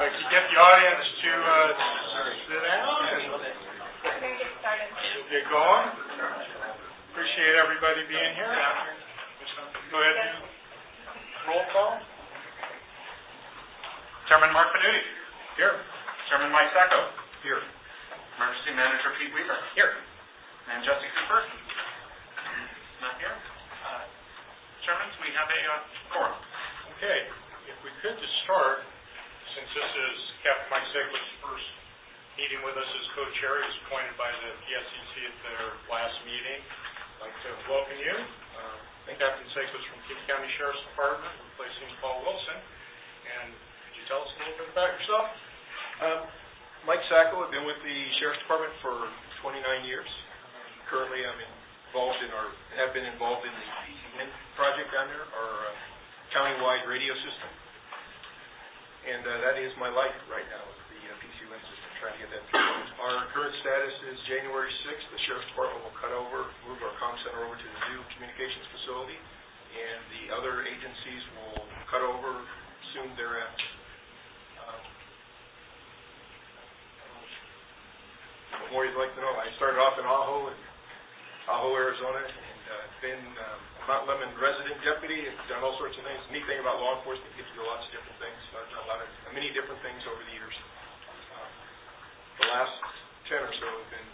Like to get the audience to sit down and we'll get going. Appreciate everybody being here. Go ahead. Roll call. Chairman Mark Panuti. Here. Chairman Mike Sacco. Here. Emergency Manager Pete Weaver. Here. And Jesse Cooper. Not here. Chairman, we have a quorum. Okay. If we could just start, since this is Captain Mike Sacco's first meeting with us as co-chair, he was appointed by the SIEC at their last meeting. I'd like to welcome you. Captain Sacco is from King County Sheriff's Department, replacing Paul Wilson. And could you tell us a little bit about yourself? Mike Sacco, I've been with the Sheriff's Department for 29 years. Currently, I'm involved in have been involved in the PCWIN project down there, our county-wide radio system. And that is my life right now, is the PCWIN system, trying to get that through. Our current status is January 6th. The Sheriff's Department will move our comm center over to the new communications facility, and the other agencies will cut over soon thereafter. What more you'd like to know? I started off in Ajo, Arizona, and been Mount Lemmon resident deputy. I've done all sorts of things. The neat thing about law enforcement, you get to do lots of different things. I've done many different things over the years. The last 10 or so have been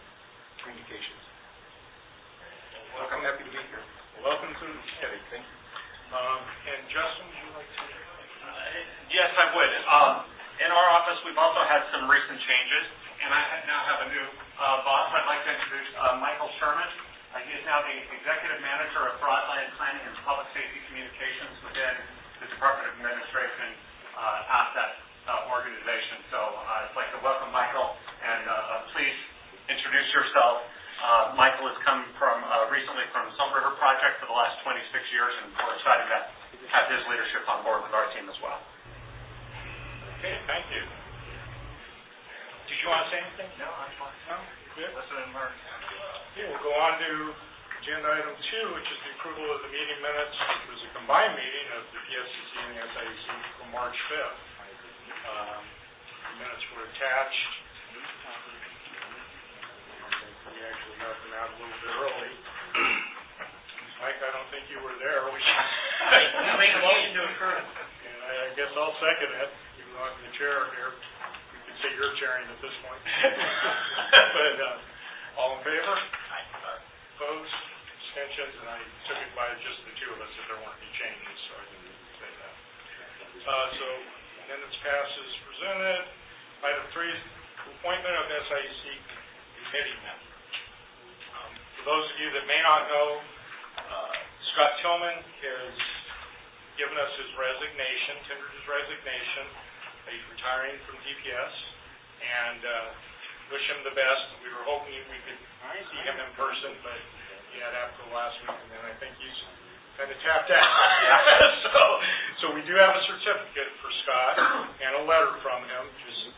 communications. Well, I'm happy to be here. Welcome to the committee. Thank you. And Justin, would you like to? Yes, I would. In our office, we've also had some recent changes, and I now have a new boss. I'd like to introduce Michael Sherman. He is now the Executive Manager of Broadband Planning and Public Safety Communications within the Department of Administration Asset Organization. So I'd like to welcome Michael, and please introduce yourself. Michael has come from recently from Salt River Project for the last 26 years, and we're excited to have his leadership on board with our team as well. Okay, thank you. Did you want to say anything? No, I'm fine. No? Good? Listen and learn. Okay, we'll go on to agenda item 2, which is the approval of the meeting minutes. It was a combined meeting of the PSCC and the SIEC from March 5th. The minutes were attached. We actually got them out a little bit early. Mike, I don't think you were there. We should make a motion to approve. And I guess I'll second it. Even though I'm the chair here. You could say you're chairing at this point. But all in favor? Opposed? Abstentions? And I took it by just the two of us if there weren't any changes, so I didn't say that. So minutes pass as presented. Item 3 is appointment of SIEC committee member. For those of you that may not know, Scott Tillman has given us his resignation, tendered his resignation. He's retiring from DPS, and wish him the best. We were hoping we could see him in person, but he had after the last week, and then I think he's kind of tapped out. So we do have a certificate for Scott and a letter from him, just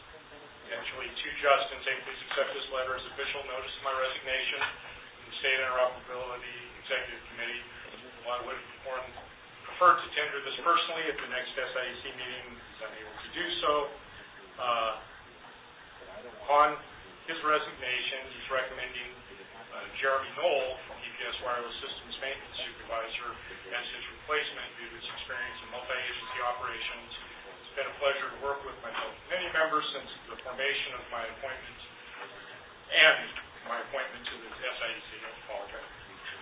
actually to Justin saying, please accept this letter as official notice of my resignation from the State Interoperability Executive Committee. Well, I would have preferred to tender this personally at the next SIEC meeting, because I'm able to do so. Upon his resignation, he's recommending Jeremy Knoll, DPS Wireless Systems Maintenance Supervisor, as his replacement due to his experience in multi-agency operations. It's been a pleasure to work with my committee members since the formation of my appointment and my appointment to the SIEC.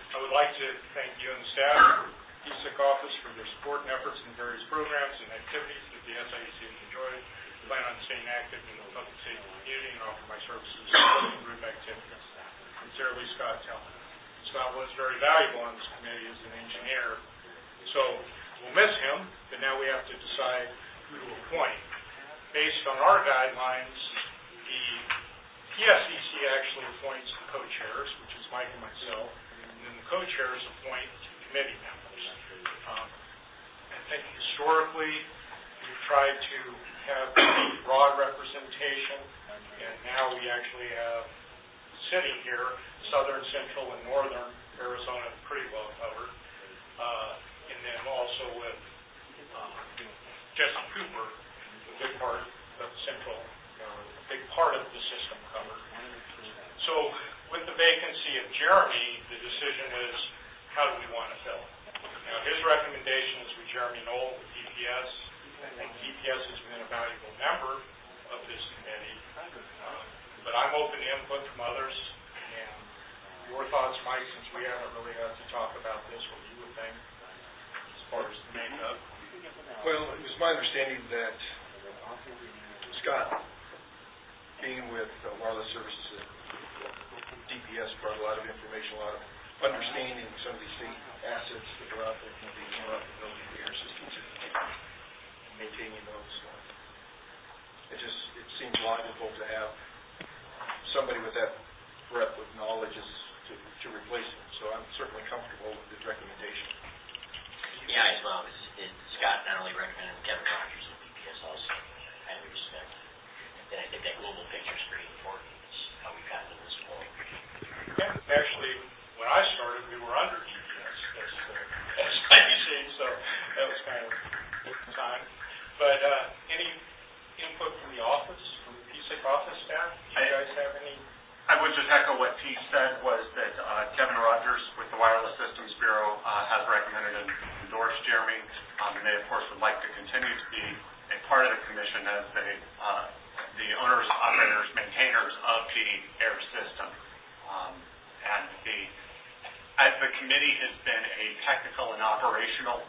I would like to thank you and the staff of the AZPSIC office for their support and efforts in various programs and activities that the SIEC has enjoyed. I plan on staying active in the public safety community and offer my services in group activities. Sincerely, Scott Tillman. Scott was very valuable on this committee as an engineer. So we'll miss him, but now we have to decide who to appoint. Based on our guidelines, the PSCC actually appoints the co-chairs, which is Mike and myself, and then the co-chairs appoint committee members. I think historically we've tried to have a broad representation, and now we actually have sitting here, southern, central, and northern Arizona pretty well covered, and then also with Jesse Cooper, a big part of the system covered. So with the vacancy of Jeremy, the decision is, how do we want to fill it? Now, his recommendation is with Jeremy Knoll with DPS. I think DPS has been a valuable member of this committee, but I'm open to input from others. And your thoughts, Mike, since we haven't really had to talk about this, what you would think as far as the makeup? Well, it was my understanding that Scott, being with Wireless Services at DPS, brought a lot of information, a lot of understanding of some of these state assets that are out there, the interoperability of the air systems, and maintaining those. It seems logical to have somebody with that breadth of knowledge to replace him. So I'm certainly comfortable with his recommendation. Yeah, as well. Scott not only recommended Kevin Rogers and DPS also, highly respect. And I think that global picture is pretty important. It's how we've gotten to this point. Yeah, actually, when I started, we were under GPS as SIEC, so that was kind of the time. But any input from the office, from the PSIC office staff? Do you guys have any? I would just echo what T said, was that Kevin Rogers with the Wireless Systems Bureau has recommended and endorsed Jeremy. And they, of course, would like to continue to be a part of the commission as the owners, operators, maintainers of the air system. And the committee has been a technical and operational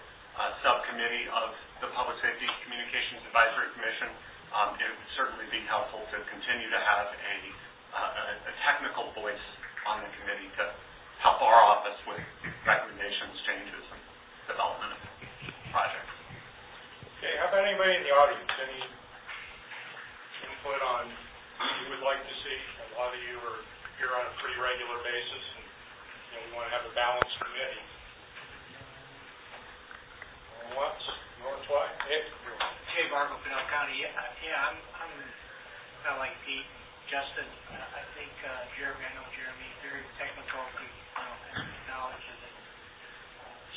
subcommittee of the Public Safety Communications Advisory Commission. It would certainly be helpful to continue to have a technical voice on the committee to help our office with recommendations, changes, and development of projects. Okay, how about anybody in the audience? Any input on what you would like to see? A lot of you are here on a pretty regular basis, and we want to have a balanced committee. Once, north, twice. Hey, Marco, Pinell County. Yeah, I'm kind of like Pete, Justin. I think Jeremy. I know Jeremy, very technical, good, has knowledge of the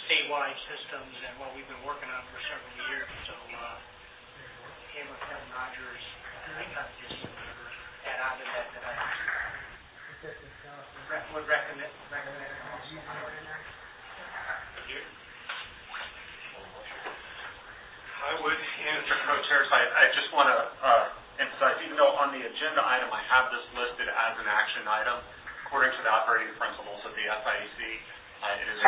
statewide systems and what we've been working on for several years. So him with Kevin Rogers, I kind of just add on to that I would recommend also. I would, Mr. Co-Chairs, I just want to emphasize, even though on the agenda item I have this listed as an action item, according to the operating principles of the SIEC, it is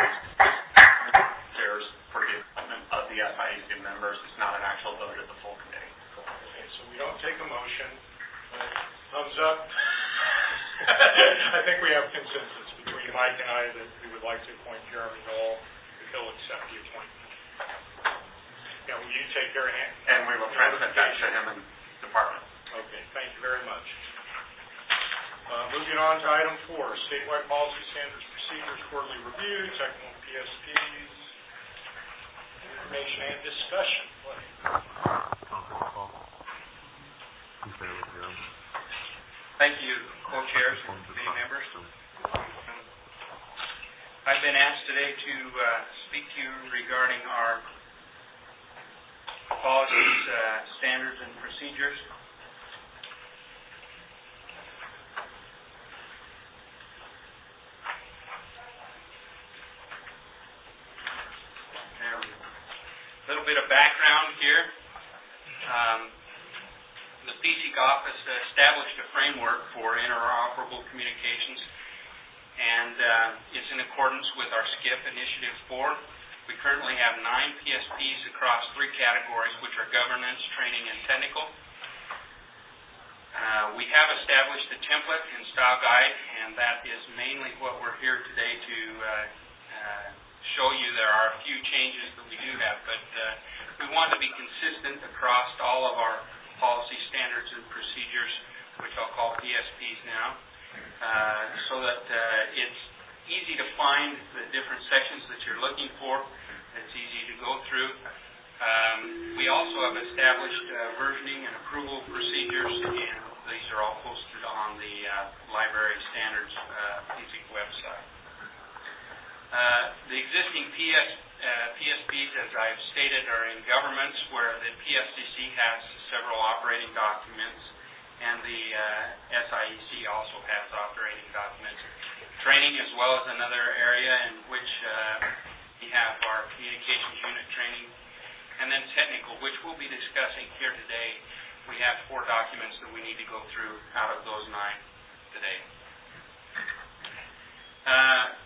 chairs for the appointment of the SIEC members. It's not an actual vote of the full committee. Okay, so we don't take a motion. Thumbs up. I think we have consensus between Mike and I that we would like to appoint Jeremy Knoll if he'll accept the appointment. Now, will you take care of it? And we will transmit that to him in the department. Okay, thank you very much. Moving on to item 4, statewide policy standards, procedures, quarterly review, technical PSPs, information and discussion. Thank you, co-chairs and committee members. I've been asked today to speak to you regarding our policies, standards, and procedures. A little bit of background here. The SIEC office established a framework for interoperable communications, and it's in accordance with our SCIP Initiative 4. We currently have 9 PSPs across 3 categories, which are governance, training, and technical. We have established a template and style guide, and that is mainly what we're here today to show you. There are a few changes that we do have, but we want to be consistent across all of our policy standards and procedures, which I'll call PSPs now, so that it's easy to find the different sections that you're looking for. It's easy to go through. We also have established versioning and approval procedures, and these are all posted on the Library Standards PSIC website. The existing PSPs, as I've stated, are in governments where the PSCC has several operating documents, and the SIEC also has operating documents. Training as well as another area in which we have our communications unit training, and then technical, which we'll be discussing here today. We have 4 documents that we need to go through out of those 9 today.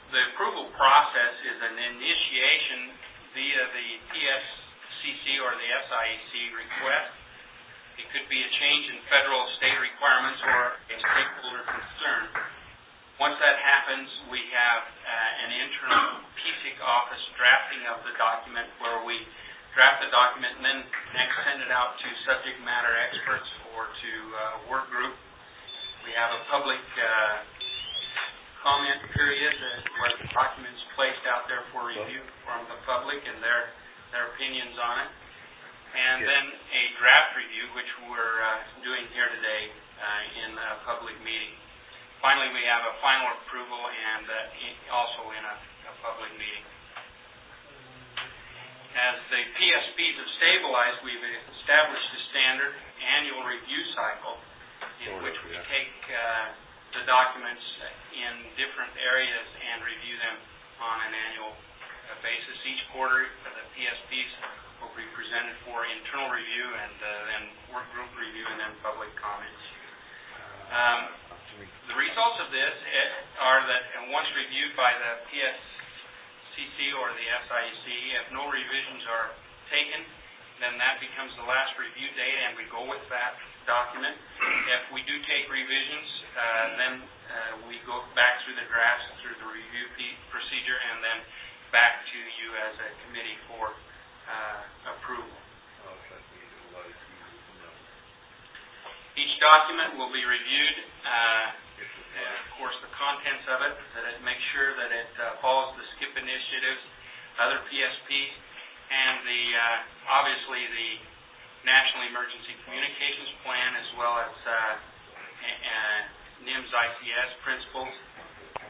The approval process is an initiation via the PSCC or the SIEC request. It could be a change in federal or state requirements or a stakeholder concern. Once that happens, we have an internal PSIC office drafting of the document where we draft the document and then next send it out to subject matter experts or to work group. We have a public comment period where the document's placed out there for review from the public and their opinions on it. And then a draft review, which we're doing here today in a public meeting. Finally, we have a final approval and also in a public meeting. As the PSPs have stabilized, we've established a standard annual review cycle in which we take the documents in different areas and review them on an annual basis. Each quarter, the PSPs will be presented for internal review and then work group review and then public comments. The results of this are that once reviewed by the PSCC or the SIEC, if no revisions are taken, then that becomes the last review date and we go with that document. If we do take revisions, then we go back through the drafts, through the review procedure, and then back to you as a committee for approval. Each document will be reviewed, of course the contents of it, that it makes sure that it follows the SCIP initiatives, other PSPs, and obviously the National Emergency Communications Plan, as well as NIMS ICS principles.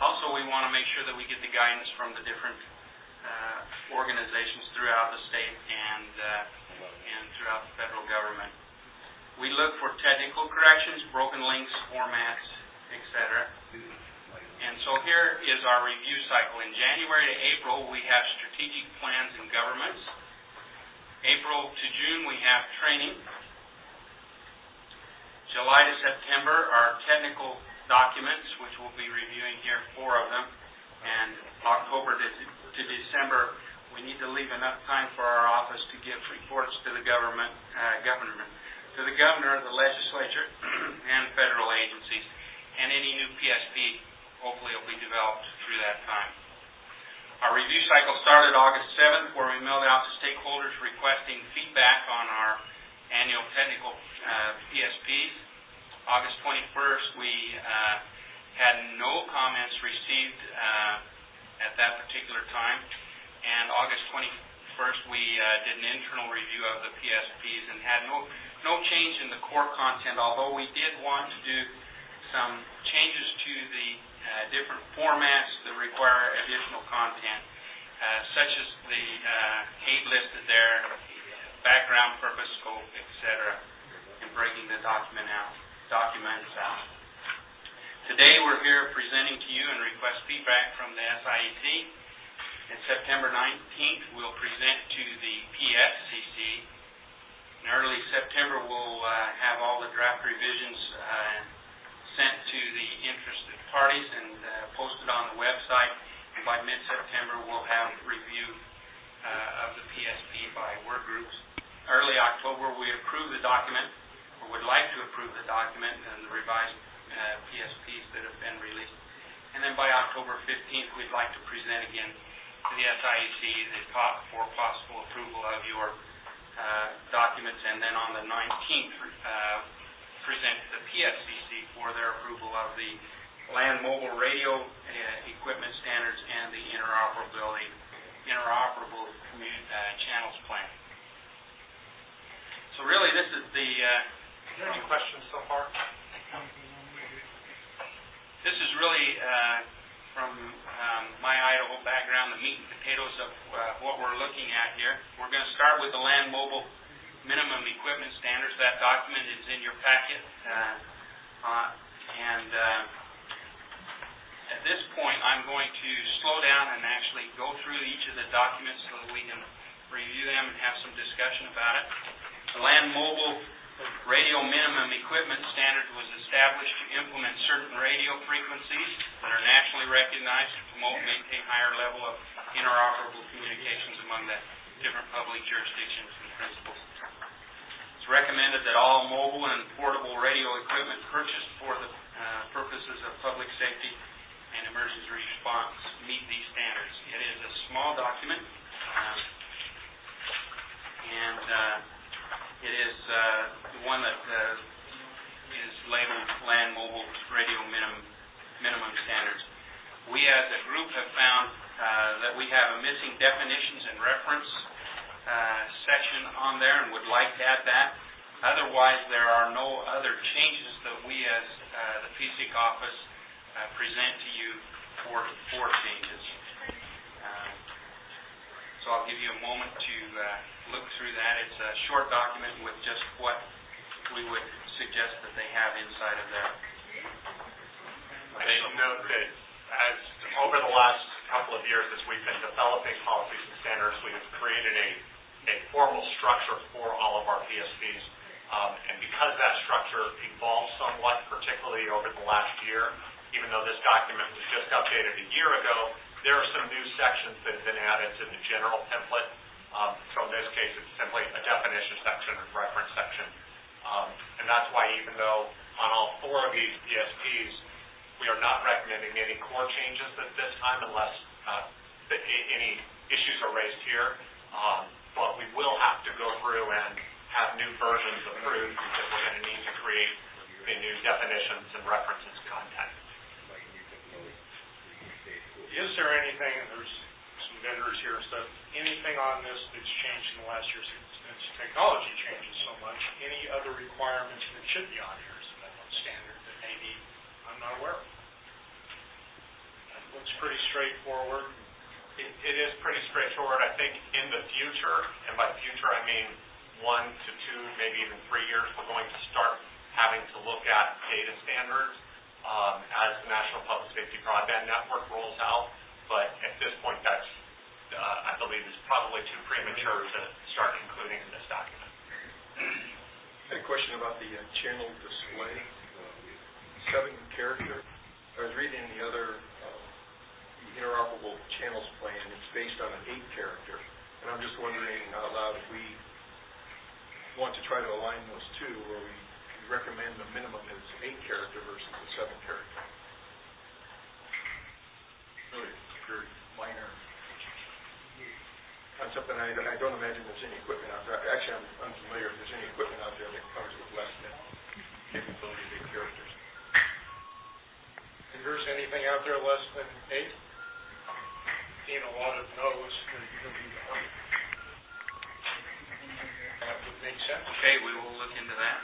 Also, we want to make sure that we get the guidance from the different organizations throughout the state and throughout the federal government. We look for technical corrections, broken links, formats, etc. And so here is our review cycle. In January to April, we have strategic plans and governments. April to June, we have training. July to September are technical documents, which we'll be reviewing here, 4 of them. And October to December, we need to leave enough time for our office to give reports to the governor, the legislature, and federal agencies. And any new PSP hopefully will be developed through that time. Our review cycle started August 7th, where we mailed out to stakeholders requesting feedback on our annual technical PSPs. August 21st, we had no comments received at that particular time. And August 21st, we did an internal review of the PSPs and had no change in the core content, although we did want to do some changes to the different formats that require additional content, such as the aid listed there, background, purpose, scope, etc., and breaking the documents out. Today we're here presenting to you and request feedback from the SIEC. And September 19th we'll present to the PSCC. In early September we'll have all the draft revisions sent to the interested parties and posted on the website. And by mid-September we'll have review of the PSP by work groups. Early October we approve the document, or would like to approve the document and the revised PSPs that have been released. And then by October 15th we'd like to present again to the SIEC for possible approval of your documents, and then on the 19th present to the PSCC for their approval of the land mobile radio equipment standards and the interoperable channels plan. So really this is the... Any questions so far? This is really from my Idaho background, the meat and potatoes of what we're looking at here. We're going to start with the land mobile minimum equipment standards. That document is in your packet. At this point, I'm going to slow down and actually go through each of the documents so that we can review them and have some discussion about it. The Land Mobile Radio Minimum Equipment Standard was established to implement certain radio frequencies that are nationally recognized to promote and maintain higher level of interoperable communications among the different public jurisdictions and principals. It's recommended that all mobile and portable radio equipment purchased for the purposes of public safety and emergency response meet these standards. It is a small document, and it is the one that is labeled Land Mobile Radio Minimum Standards. We as a group have found that we have a missing definitions and reference section on there and would like to add that. Otherwise, there are no other changes that we as the PSIC office present to you for changes. So I'll give you a moment to look through that. It's a short document with just what we would suggest that they have inside of there. I should note that as over the last couple of years as we've been developing policies and standards, we have created a formal structure for all of our PSPs. And because that structure evolved somewhat, particularly over the last year, even though this document was just updated a year ago, there are some new sections that have been added to the general template. So in this case, it's simply a definition section and reference section. And that's why even though on all 4 of these PSPs, we are not recommending any core changes at this time unless any issues are raised here. But we will have to go through and have new versions approved because we're going to need to create the new definitions and references content. Is there anything, there's some vendors here and stuff, anything on this that's changed in the last year since technology changes so much? Any other requirements that should be on here as a minimum standard that maybe I'm not aware of? It looks pretty straightforward. It is pretty straightforward. I think in the future, and by future I mean 1 to 2, maybe even 3 years, we're going to start having to look at data standards as the National Public Safety Broadband Network rolls out. But at this point, that's, I believe, is probably too premature to start including in this document. I had a question about the channel display, 7 character. I was reading the other interoperable channels plan. It's based on an 8 character. And I'm just wondering out loud if we want to try to align those two, where we recommend the minimum is 8 character versus the 7 character. Really very minor concept, and I don't imagine there's any equipment out there. Actually, I'm unfamiliar if there's any equipment out there that comes with less than capability of 8 characters. If there's anything out there less than 8, seeing a lot of no's, that would make sense. Okay, we will look into that.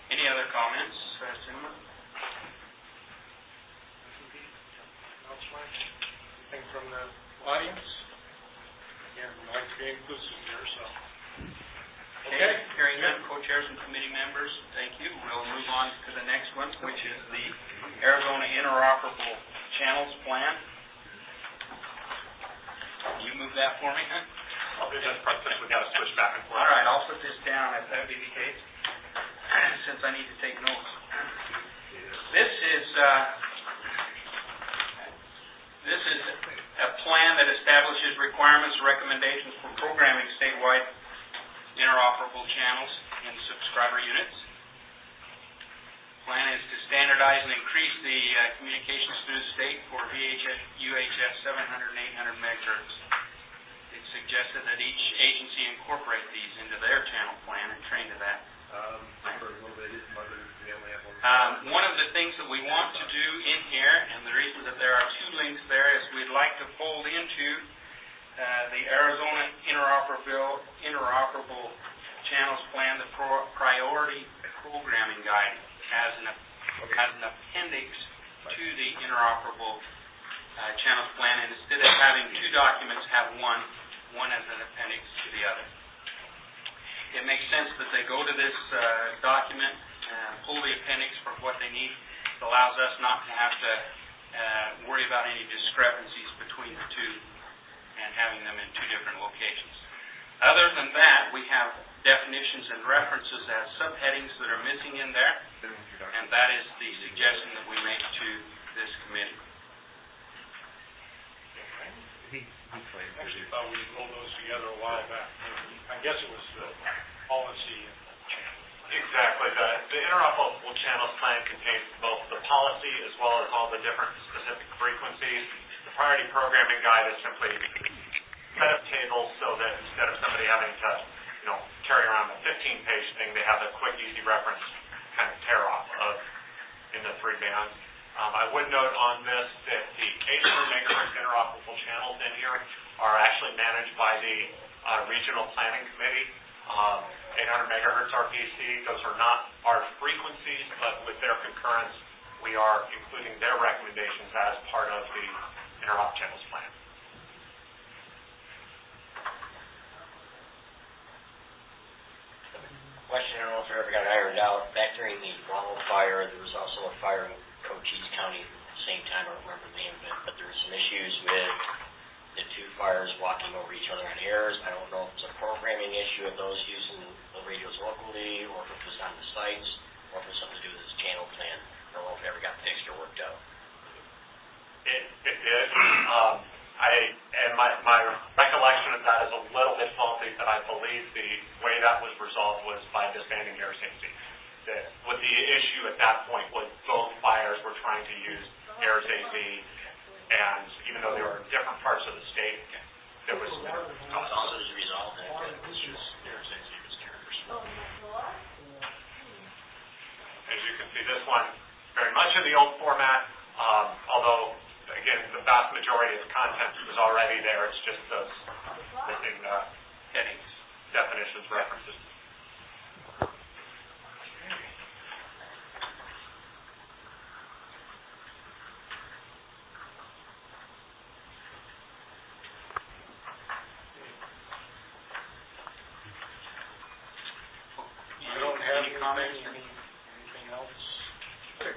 Any other comments, gentlemen? Anything from the audience? Again, we'd like to be inclusive here, so. Okay, hearing none, co-chairs and committee members, thank you. We'll move on to the next one, which is the Arizona Interoperable Channels Plan. You move that for me, huh? I'll do this part since we've got to switch back and forth. All right, I'll put this down if that be the case, since I need to take notes. This is a plan that establishes requirements and recommendations for programming statewide interoperable channels and subscriber units. The plan is to standardize and increase the communications through the state for VHF, UHF 700 and 800 megahertz. It's suggested that each agency incorporate these into their channel plan and train to that. One of the things that we want to do in here, and the reason that there are 2 links there, is we'd like to fold into the Arizona Interoperable Channels Plan, the Priority Programming Guide, as an as an appendix to the interoperable channels plan, and instead of having two documents, have one as an appendix to the other. It makes sense that they go to this document, pull the appendix for what they need. It allows us not to have to worry about any discrepancies between the two and having them in two different locations. Other than that, we have definitions and references as subheadings that are missing in there, and that is the suggestion that we make to this committee. I actually thought we pulled those together a while back. I guess it was the policy and channel. Exactly. The interoperable channels plan contains both the policy as well as all the different specific frequencies. The priority programming guide is simply a set of tables so that instead of somebody having to, carry around a 15-page thing, they have a quick, easy reference kind of tear-off in the 3 bands. I would note on this that the 800 megahertz interoperable channels in here are actually managed by the Regional Planning Committee. 800 megahertz RPC, those are not our frequencies, but with their concurrence, we are including their recommendations as part of the interop channels plan. Question, I don't know if it ever got ironed out. Back during the Ronald fire, there was also a fire in Cochise County at the same time. I don't remember the name of it, but there were some issues with the two fires walking over each other on airs. I don't know if it's a programming issue of those using the radios locally, or if it was on the sites, or if it was something to do with this channel plan. I don't know if it ever got fixed or worked out. It did. My recollection of that is a little bit faulty, but I believe the way that was resolved was by disbanding air safety. What the issue at that point was both fires were trying to use air safety, and even though they were in different parts of the state, there was Also, is resolved. It's just air safety was carriers. As you can see, this one very much in the old format, although again, the vast majority of the content was already there. It's just those missing headings, definitions, references. You don't have any comments, anything else? Okay.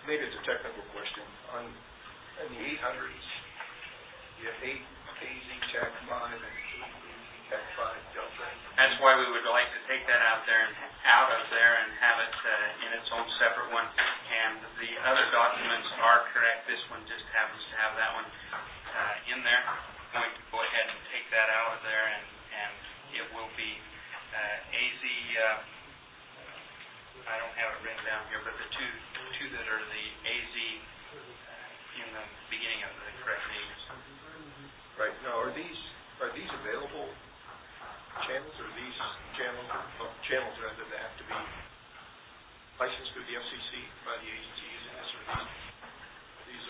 Maybe it's a technical question. On the 800s, you have 8 AZ TAC 5 and 8 AZ TAC 5 Delta. That's why we would like to take that out of there and have it in its own separate one. And the other documents are correct. This one just happens to have that one in there. I'm going to go ahead and take that out of there, and it will be AZ. I don't have it written down here, but the two that are the AZ in the beginning of the correct names. Right. Now, are these available channels, or these channels rather that have to be licensed through the FCC by the agency using this, or these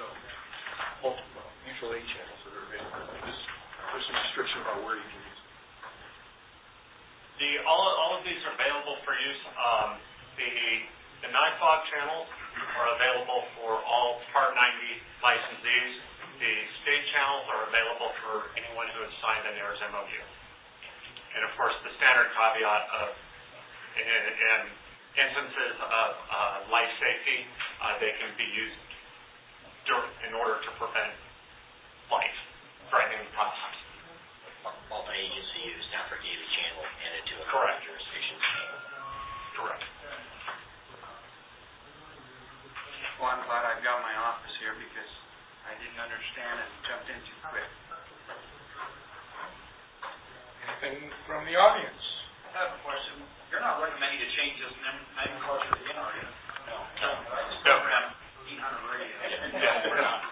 multiple mutual aid channels that are available? There's some restriction about where you can use them. All of these are available for use. The NIFOG channels are available for all Part 90 licensees. The state channels are available for anyone who has signed an AIRS MOU. And of course, the standard caveat of in instances of life safety, they can be used in order to prevent life-threatening problems. Multi-agency use, not for daily channel, and into a Correct. jurisdiction. Correct. Well, I'm glad I've got my office here because I didn't understand and jumped in too quick. Anything from the audience? I have a question. You're not recommending to change this nomenclature again, are you? No. Program 800 radio. Yeah, we're not.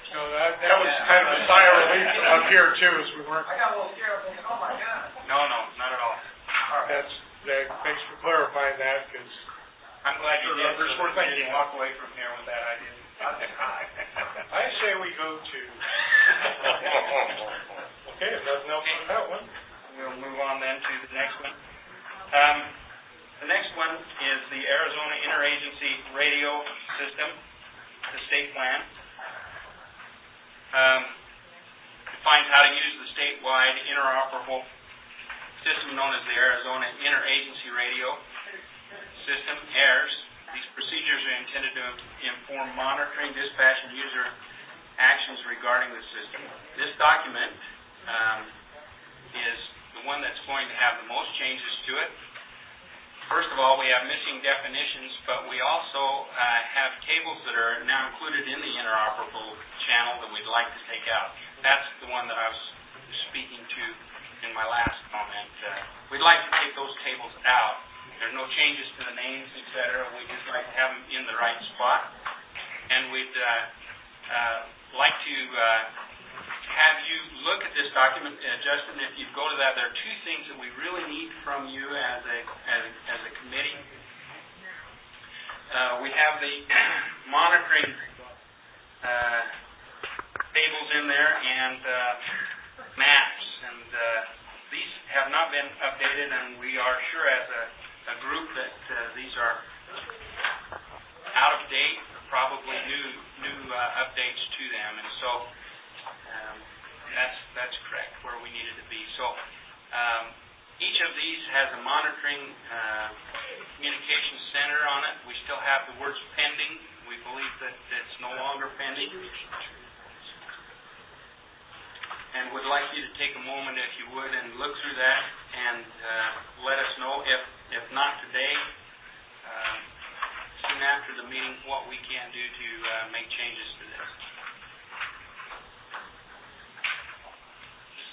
So that was kind of a sigh of relief up here too, as we weren't. I got a little scared, thinking, oh my God. No, not at all. Thanks for clarifying that, because I'm glad you did. Numbers were I thinking. didn't walk away from here with that idea. I say we go to. Okay, if nothing else on that one. We'll move on then to the next one. The next one is the Arizona interagency radio system, the state plan. Defines how to use the statewide interoperable system known as the Arizona Interagency Radio System, AIRS. These procedures are intended to inform monitoring, dispatch, and user actions regarding the system. This document is the one that's going to have the most changes to it. First of all, we have missing definitions, but we also have tables that are now included in the interoperable channel that we'd like to take out. That's the one that I was speaking to in my last comment. We'd like to take those tables out. There's no changes to the names, etc. We just like to have them in the right spot. And we'd like to have you look at this document. Justin, if you go to that, there are two things that we really need from you as a committee. We have the monitoring tables in there and maps, and these have not been updated, and we are sure as a group that these are out of date, probably new updates to them, and so that's correct where we needed to be. So each of these has a monitoring communications center on it. We still have the words pending. We believe that it's no longer pending. And would like you to take a moment, if you would, and look through that and let us know, if not today, soon after the meeting, what we can do to make changes to this.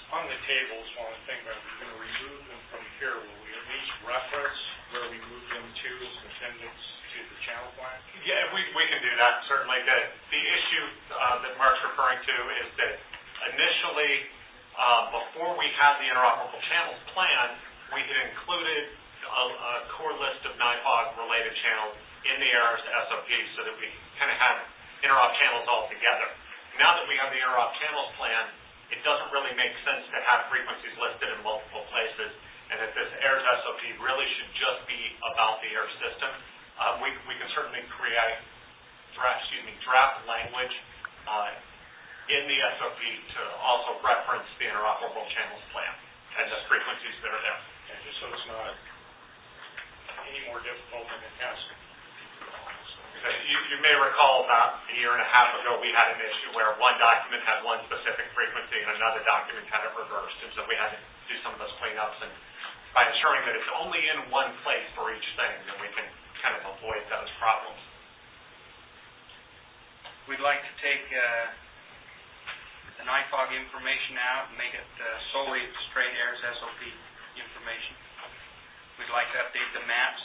On the tables, one thing, are we going to remove them from here? Will we at least reference where we move them to as appendix to the channel plan? Yeah, we can do that, certainly. The issue that Mark's referring to is that initially, before we had the interoperable channels plan, we had included a core list of NIFOG related channels in the AIRS SOP so that we kind of had interop channels all together. Now that we have the interop channels plan, it doesn't really make sense to have frequencies listed in multiple places, and that this AIRS SOP really should just be about the AIRS system. We can certainly create draft language in the SOP to also reference the interoperable channels plan and the frequencies that are there. And just so it's not any more difficult than it has to be. You may recall about a year and a half ago we had an issue where one document had one specific frequency and another document had it reversed, and so we had to do some of those cleanups, and by ensuring that it's only in one place for each thing, then we can kind of avoid those problems. We'd like to take the NIFOG information out and make it solely straight AIRS SOP information. We'd like to update the maps,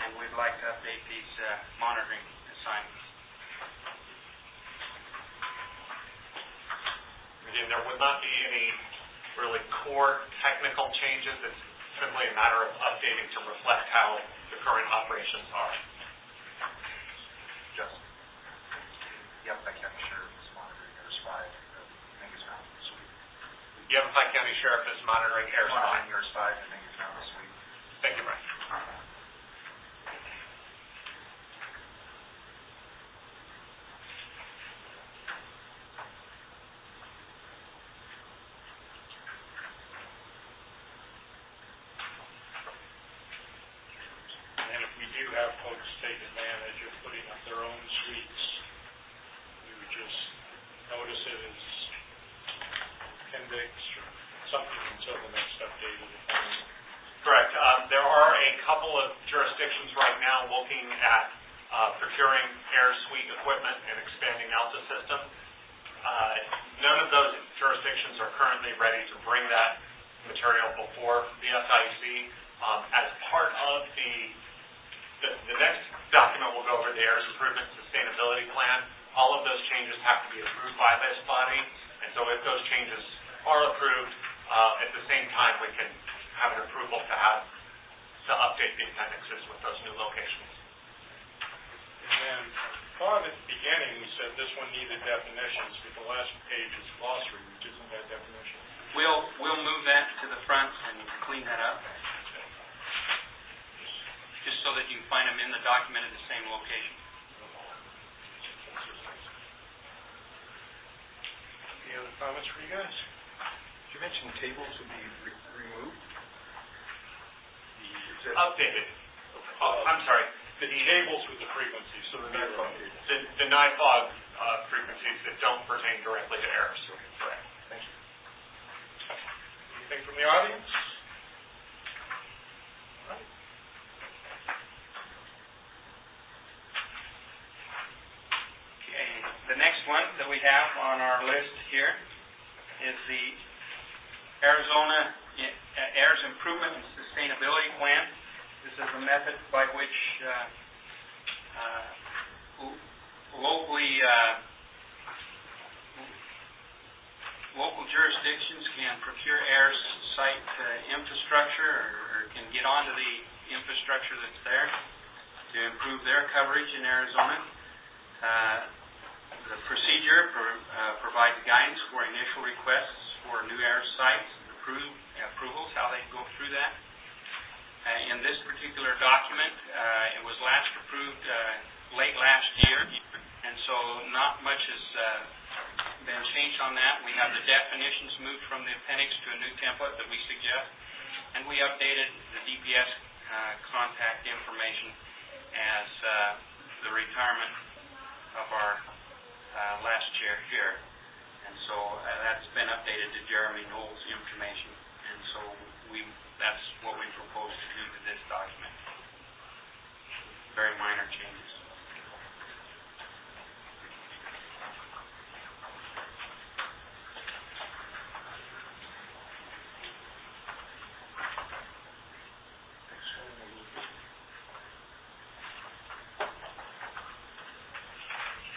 and we'd like to update these monitoring assignments. Again, there would not be any really core technical changes. It's simply a matter of updating to reflect how the current operations are. Just. Yep, I can't be sure if it's monitoring AIRS 5. I think it's not this week. Yavapai County Sheriff is monitoring AIRS 5. Monitoring AIRS 5, I think it's not this week. Thank you, Brian. And if we do have folks take advantage of putting up their own suites, we would just notice it as appendix or something until the next update of the plan. Correct. There are a couple of jurisdictions right now looking at procuring AIRS suite equipment and expanding out the system. None of those jurisdictions are currently ready to bring that material before the SIEC. As part of the next document, we'll go over the AIRS Improvement Sustainability Plan. All of those changes have to be approved by this body, and so if those changes are approved, at the same time we can have an approval to update the appendixes with those new locations. And then, I thought at the beginning we said this one needed definitions, but the last page is glossary, which isn't that definition. We'll move that to the front and clean that up, just so so that you can find them in the document at the same location. Any other comments for you guys? Did you mention tables would be removed? Is that- Updated. Oh, I'm sorry. The tables with the frequencies, so the NIFOG tables. The NIFOG frequencies that don't pertain directly to errors. Correct. Thank you. Anything from the audience? All right. Okay, the next one that we have on our list here is the Arizona Air's Improvement and Sustainability Plan. This is a method by which local jurisdictions can procure air site infrastructure or can get onto the infrastructure that's there to improve their coverage in Arizona. The procedure provides guidance for initial requests for new air sites, approvals, how they go through that. In this particular document, it was last approved late last year, and so not much has been changed on that. We have the definitions moved from the appendix to a new template that we suggest, and we updated the DPS contact information as the retirement of our last chair here. And so that's been updated to Jeremy Knowles' information, and so that's what we propose to do to this document. Very minor changes.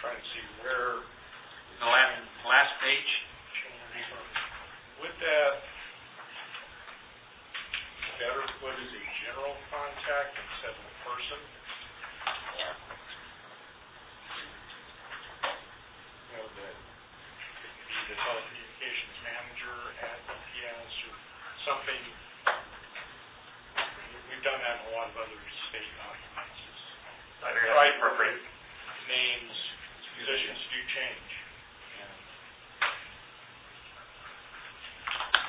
Trying to see where The last page. would that better put as a general contact instead of a person? Yeah. You know, that it could be the telecommunications manager at DPS or something. We've done that in a lot of other state documents. I think that's appropriate. Names, positions do change.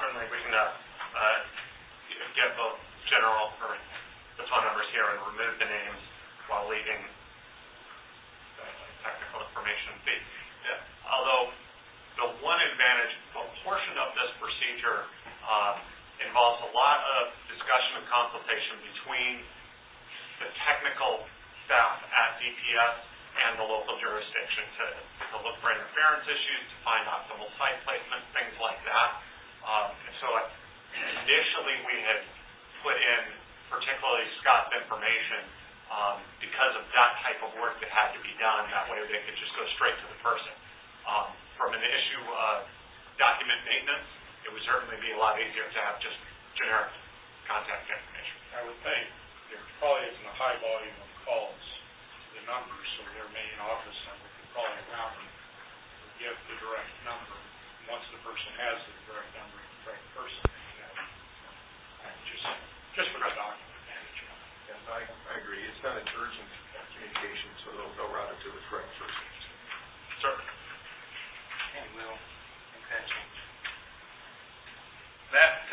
Certainly, we can get the general or the phone numbers here and remove the names while leaving technical information. Although the one advantage, a portion of this procedure involves a lot of discussion and consultation between the technical staff at DPS and the local jurisdiction to look for interference issues, to find optimal site placement, things like that. So initially we had put in particularly Scott's information because of that type of work that had to be done. That way they could just go straight to the person. From an issue of document maintenance, it would certainly be a lot easier to have just generic contact information. I would think there probably isn't a high volume of calls to the numbers, so their main office number could probably around and give the direct number. Once the person has the direct number, the correct person, just for the document management. Yes, I agree. It's not an urgent communication, so they'll route it to the correct person. Certainly. And we'll make that change. That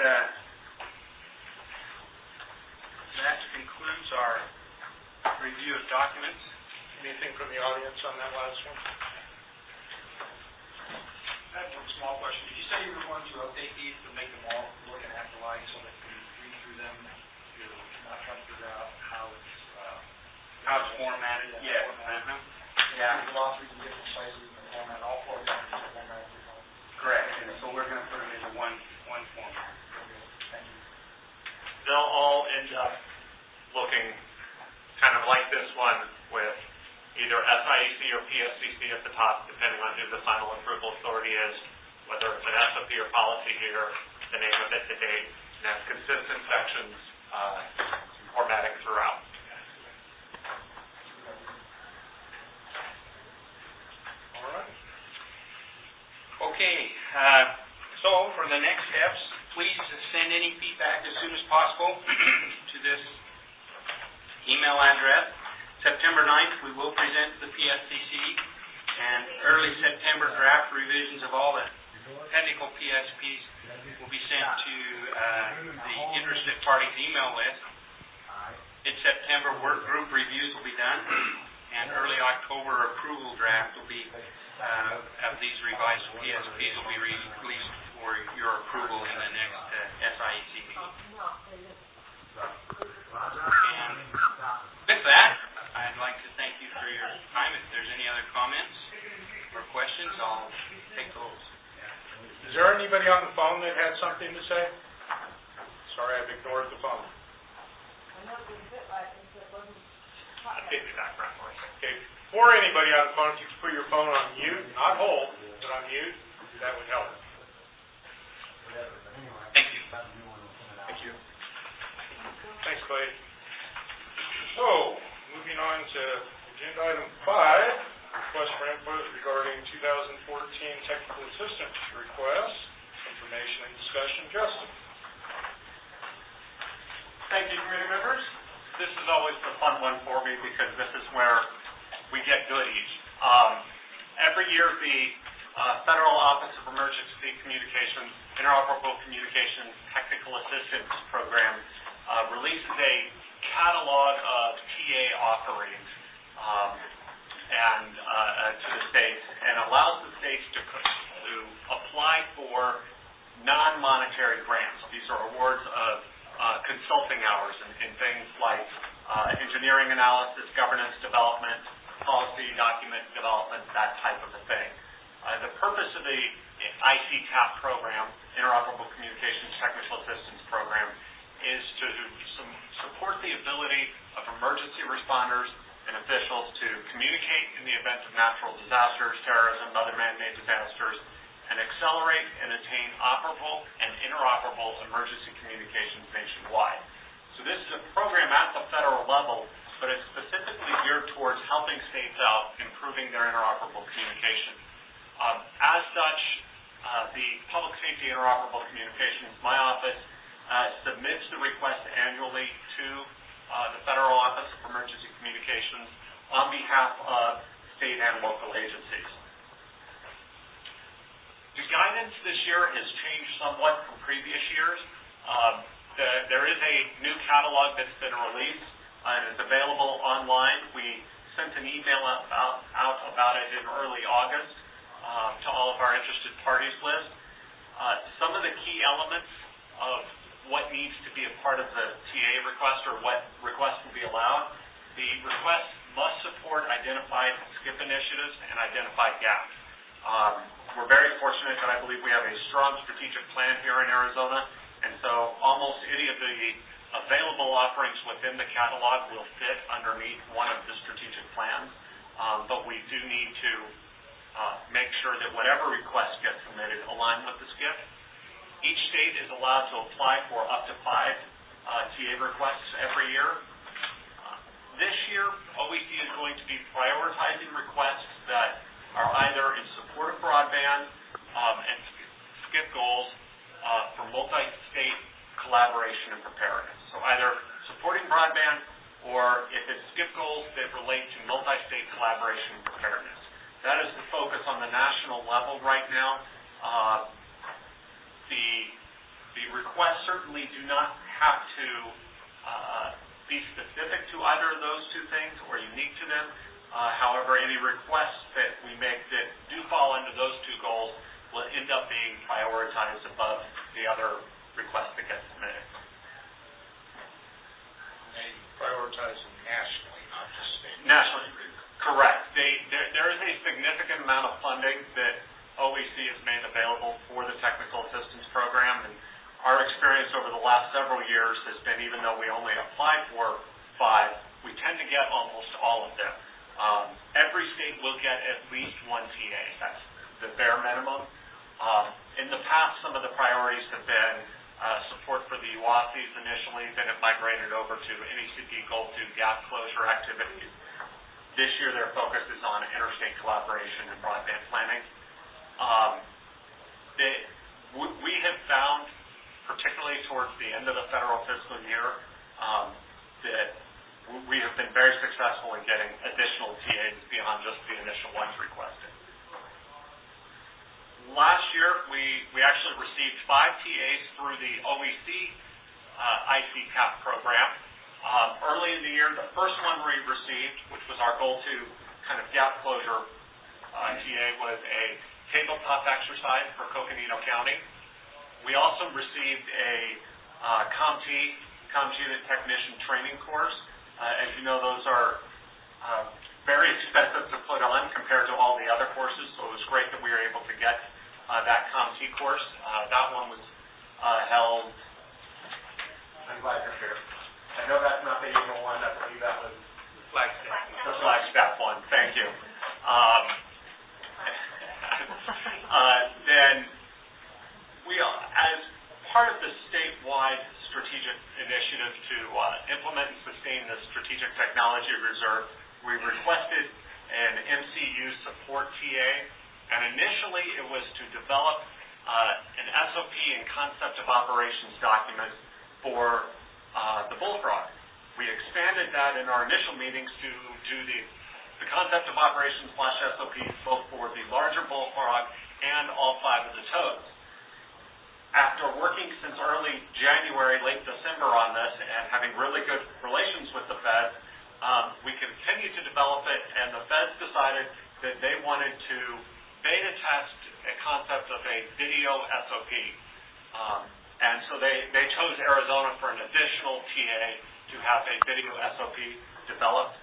concludes our review of documents. Anything from the audience on that last one? I have one small question. Did you say you were going to update these to make them all look and act alike so that you can read through them? You're not trying to figure out how it's Formatted? Yeah. Yeah. The glossary in different places, you can format all four documents, format different. Correct. And so we're going to put them into one format. Thank you. They'll all end up looking kind of like this one with either SIEC or PSCC at the top, depending on who the final approval authority is, whether it's an SOP or policy here, the name of it, the date, and have consistent sections formatting throughout. All right. Okay, so for the next steps, please send any feedback as soon as possible to this email address. September 9th, we will present to the PSCC, and early September draft revisions of all the technical PSPs will be sent to the interested parties email list. In September, work group reviews will be done, and early October approval draft will be of these revised PSPs will be released for your approval in the next SIEC meeting. And with that, I'd like to thank you for your time. If there's any other comments or questions, I'll take those. Is there anybody on the phone that had something to say? Sorry, I've ignored the phone. Okay, for anybody on the phone, if you could put your phone on mute, not hold, but on mute, that would help. Thank you. Thank you. Thanks, Clay. So, moving on to agenda item 5, request for input regarding 2014 technical assistance requests, information and discussion. Justin. Thank you, committee members. This is always the fun one for me because this is where we get goodies. Every year, the Federal Office of Emergency Communications, Interoperable Communications Technical Assistance Program releases a catalog of TA offerings to the states and allows the states to apply for non-monetary grants. These are awards of consulting hours in things like engineering analysis, governance development, policy document development, that type of a thing. The purpose of the ICTAP program, Interoperable Communications Technical Assistance Program, is to support the ability of emergency responders and officials to communicate in the event of natural disasters, terrorism, other man-made disasters, and accelerate and attain operable and interoperable emergency communications nationwide. So this is a program at the federal level, but it's specifically geared towards helping states out, improving their interoperable communication. As such, the Public Safety Interoperable Communications, my office, submits the request annually to the Federal Office of Emergency Communications on behalf of state and local agencies. The guidance this year has changed somewhat from previous years. There is a new catalog that's been released and is available online. We sent an email out about it in early August to all of our interested parties list. Some of the key elements of what needs to be a part of the TA request or what requests will be allowed. The request must support identified SCIP initiatives and identified gaps. We're very fortunate that I believe we have a strong strategic plan here in Arizona, and so almost any of the available offerings within the catalog will fit underneath one of the strategic plans, but we do need to make sure that whatever requests get submitted align with the SCIP. Each state is allowed to apply for up to 5 TA requests every year. This year, OEC is going to be prioritizing requests that are either in support of broadband and SCIP goals for multi-state collaboration and preparedness. So either supporting broadband or if it's SCIP goals that relate to multi-state collaboration and preparedness. That is the focus on the national level right now. The requests certainly do not have to be specific to either of those two things or unique to them. However, any requests that we make that do fall under those two goals will end up being prioritized above the other requests that get submitted. They prioritize them nationally, not just state. Nationally, correct. There is a significant amount of funding that OEC has made available for the technical assistance program, and our experience over the last several years has been, even though we only applied for 5, we tend to get almost all of them. Every state will get at least 1 TA. That's the bare minimum. In the past, some of the priorities have been support for the UASIs initially, then it migrated over to NECP Goal 2 gap closure activities. This year, their focus is on interstate collaboration and broadband planning. We have found, particularly towards the end of the federal fiscal year, that we have been very successful in getting additional TAs beyond just the initial ones requested. Last year, we actually received 5 TAs through the OEC ICCAP program. Early in the year, the first one we received, which was our goal to kind of gap closure TA, was a tabletop exercise for Coconino County. We also received a comms unit technician training course. As you know, those are very expensive to put on compared to all the other courses, so it was great that we were able to get that CommT course. That one was held, I'm glad you're here. I know that's not the usual one, I believe that was the Flagstaff one, thank you. Then we, as part of the statewide strategic initiative to implement and sustain the Strategic Technology Reserve, we requested an MCU support TA, and initially it was to develop an SOP and concept of operations document for the bullfrog. We expanded that in our initial meetings to do the concept of operations / SOP both for the larger bullfrog and all 5 of the toads. After working since early January, late December on this, and having really good relations with the feds, we continued to develop it, and the feds decided that they wanted to beta test a concept of a video SOP. And so they chose Arizona for an additional TA to have a video SOP developed.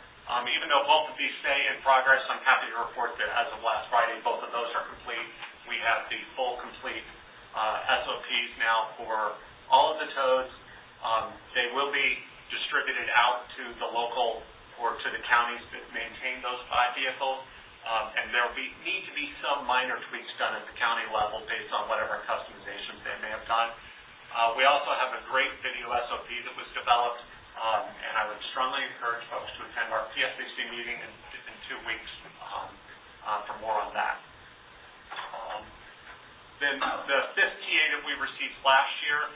Even though both of these stay in progress, I'm happy to report that as of last Friday, both of those are complete. We have the full, complete SOPs now for all of the toads. They will be distributed out to the local or to the counties that maintain those 5 vehicles. And there will need to be some minor tweaks done at the county level based on whatever customizations they may have done. We also have a great video SOP that was developed, and I would strongly encourage folks to attend our PSBC meeting in 2 weeks for more on that. Then the 5th TA that we received last year,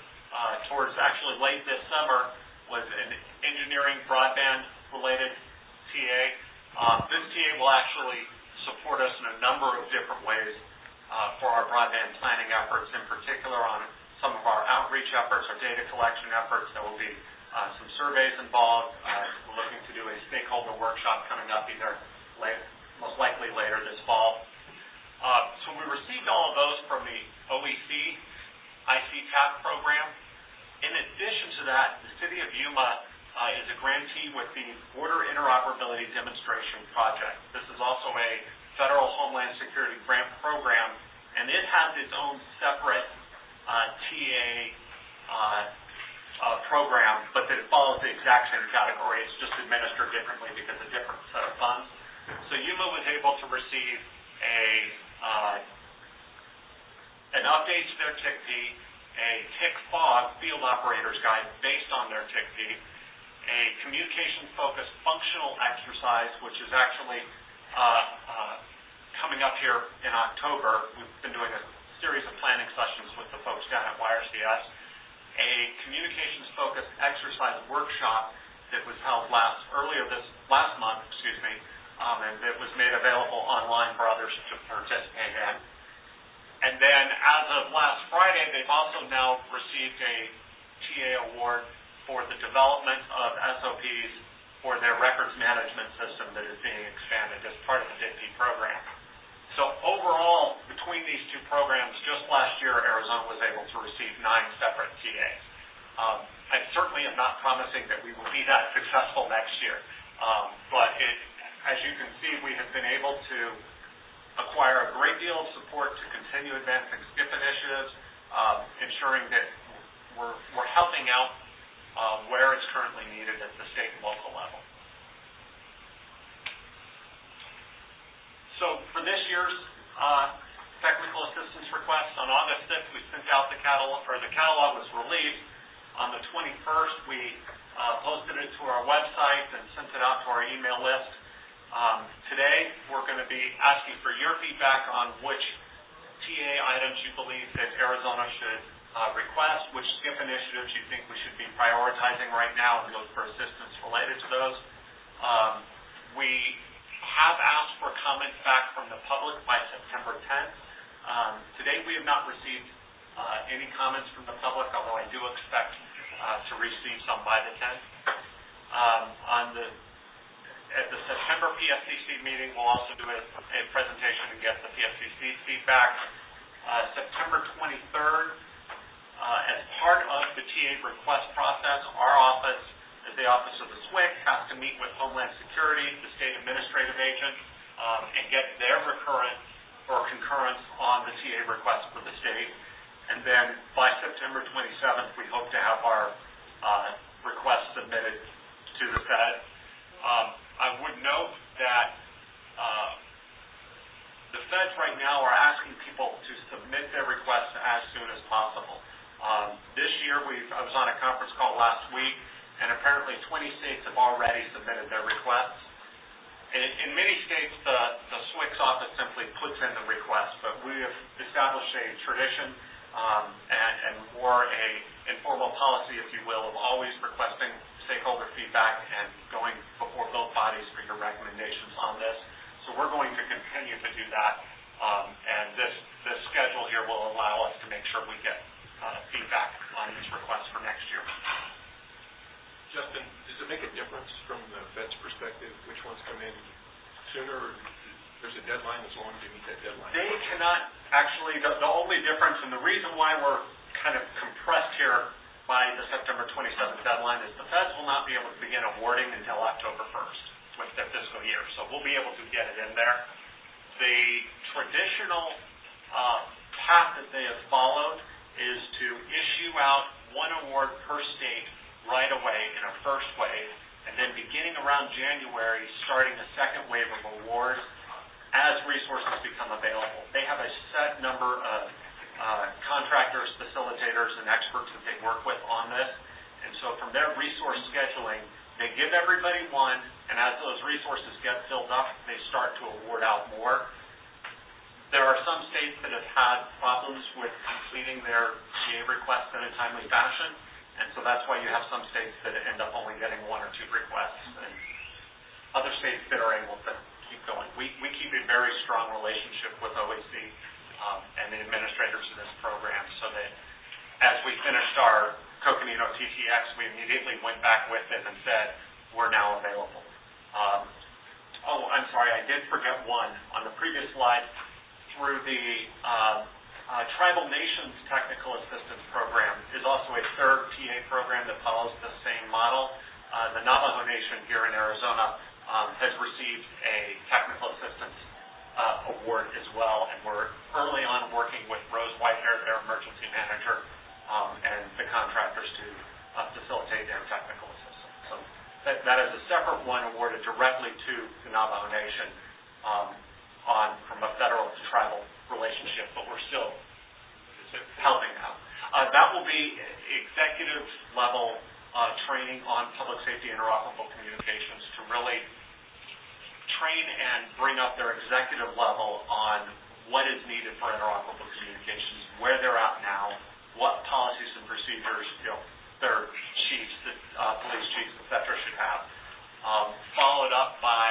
towards actually late this summer, was an engineering broadband related TA. This TA will actually support us in a number of different ways for our broadband planning efforts, in particular on some of our outreach efforts, our data collection efforts. There will be some surveys involved. We're looking to do a stakeholder workshop coming up either most likely later this fall. So we received all of those from the OEC ICCAP program. In addition to that, the City of Yuma is a grantee with the Border Interoperability Demonstration Project. This is also a federal Homeland Security grant program, and it has its own separate TA program, but that it follows the exact same category. It's just administered differently because of different set of funds. So Yuma was able to receive an update to their TIC-P, a TIC FOG field operator's guide based on their TIC-P, a communication-focused functional exercise, which is actually coming up here in October. We've been doing a series of planning sessions with the folks down at YRCS. A communications-focused exercise workshop that was held last month, and it was made available online for others to participate in. And then, as of last Friday, they've also now received a TA award for the development of SOPs for their records management system that is being expanded as part of the DICP program. So overall, between these 2 programs, just last year, Arizona was able to receive 9 separate TAs. I certainly am not promising that we will be that successful next year, but as you can see, we have been able to acquire a great deal of support to continue advancing SCIP initiatives, ensuring that we're helping out where it's currently needed at the state and local level. So for this year's technical assistance request, on August 5th, we sent out the catalog, or the catalog was released. On the 21st, we posted it to our website and sent it out to our email list. Today, we're going to be asking for your feedback on which TA items you believe that Arizona should requests, which SCIP initiatives you think we should be prioritizing right now, and look for assistance related to those. We have asked for comments back from the public by September 10th. To date, we have not received any comments from the public, although I do expect to receive some by the 10th. At the September PSCC meeting, we'll also do a presentation and get the PSCC feedback. September 23rd, as part of the TA request process, our office, as the Office of the SWIC, has to meet with Homeland Security, the state administrative agent, and get their concurrence on the TA request for the state. And then by September 27th, we hope to have our request submitted to the Fed. I would note that the Feds right now are asking people to submit their requests as soon as possible. This year, I was on a conference call last week, and apparently 20 states have already submitted their requests. In many states, the SWIC's office simply puts in the request, but we have established a tradition and more a informal policy, if you will, of always requesting stakeholder feedback and going before both bodies for your recommendations on this. So we're going to continue to do that, and this schedule here will allow us to make sure we get feedback on these requests for next year. Justin, does it make a difference from the Fed's perspective which ones come in sooner, or there's a deadline as long as you meet that deadline? They cannot actually, the only difference, and the reason why we're kind of compressed here by the September 27th deadline is the Feds will not be able to begin awarding until October 1st with their fiscal year. So we'll be able to get it in there. The traditional path that they have followed is to issue out one award per state right away in a first wave, and then beginning around January, starting a second wave of awards as resources become available. They have a set number of contractors, facilitators, and experts that they work with on this, and so from their resource scheduling, they give everybody one, and as those resources get filled up, they start to award out more. There are some states that have had problems with completing their TA requests in a timely fashion, and so that's why you have some states that end up only getting one or two requests, and other states that are able to keep going. We keep a very strong relationship with OAC and the administrators of this program, so that as we finished our Coconino TTX, we immediately went back with them and said, we're now available. Oh, I'm sorry, I did forget one. On the previous slide, through the Tribal Nations Technical Assistance Program is also a third TA program that follows the same model. The Navajo Nation here in Arizona has received a technical assistance award as well, and we're early on working with Rose Whitehair, their emergency manager, and the contractors to facilitate their technical assistance. So that is a separate one awarded directly to the Navajo Nation from a federal to tribal relationship, but we're still helping out. That will be executive level training on public safety interoperable communications to really train and bring up their executive level on what is needed for interoperable communications, where they're at now, what policies and procedures their chiefs, police chiefs, etc. should have. Followed up by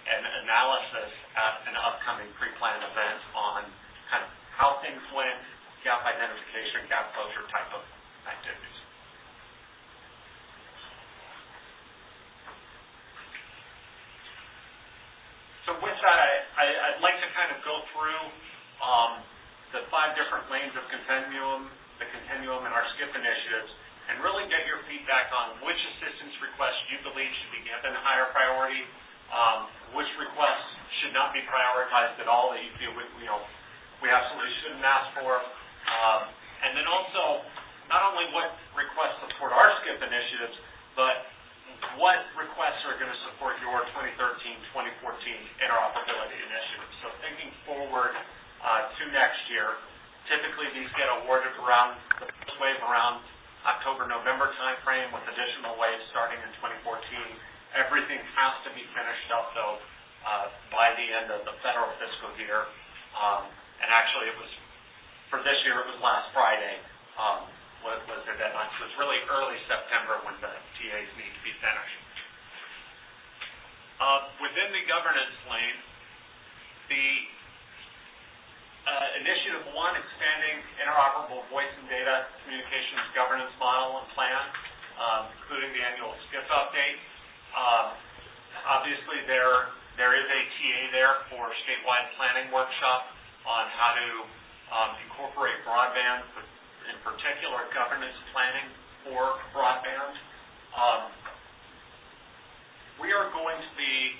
an analysis at an upcoming pre-planned event on kind of how things went, gap identification, gap closure type of activities. So with that, I'd like to kind of go through the 5 different lanes of continuum, the continuum in our SCIP initiatives, and really get your feedback on which assistance requests you believe should be given higher priority, which requests should not be prioritized at all that you feel we absolutely shouldn't ask for, and then also not only what requests support our SCIP initiatives, but what requests are going to support your 2013-2014 interoperability initiatives. So thinking forward to next year, typically these get awarded around the first wave around October, November timeframe, with additional waves starting in 2014. Everything has to be finished up, though, by the end of the federal fiscal year. And actually, for this year, it was last Friday. was their deadline. So it's really early September when the TAs need to be finished. Within the governance lane, the Initiative 1, expanding interoperable voice and data communications governance model and plan, including the annual SIEC update. Obviously, there is a TA there for statewide planning workshop on how to incorporate broadband, in particular governance planning for broadband. We are going to be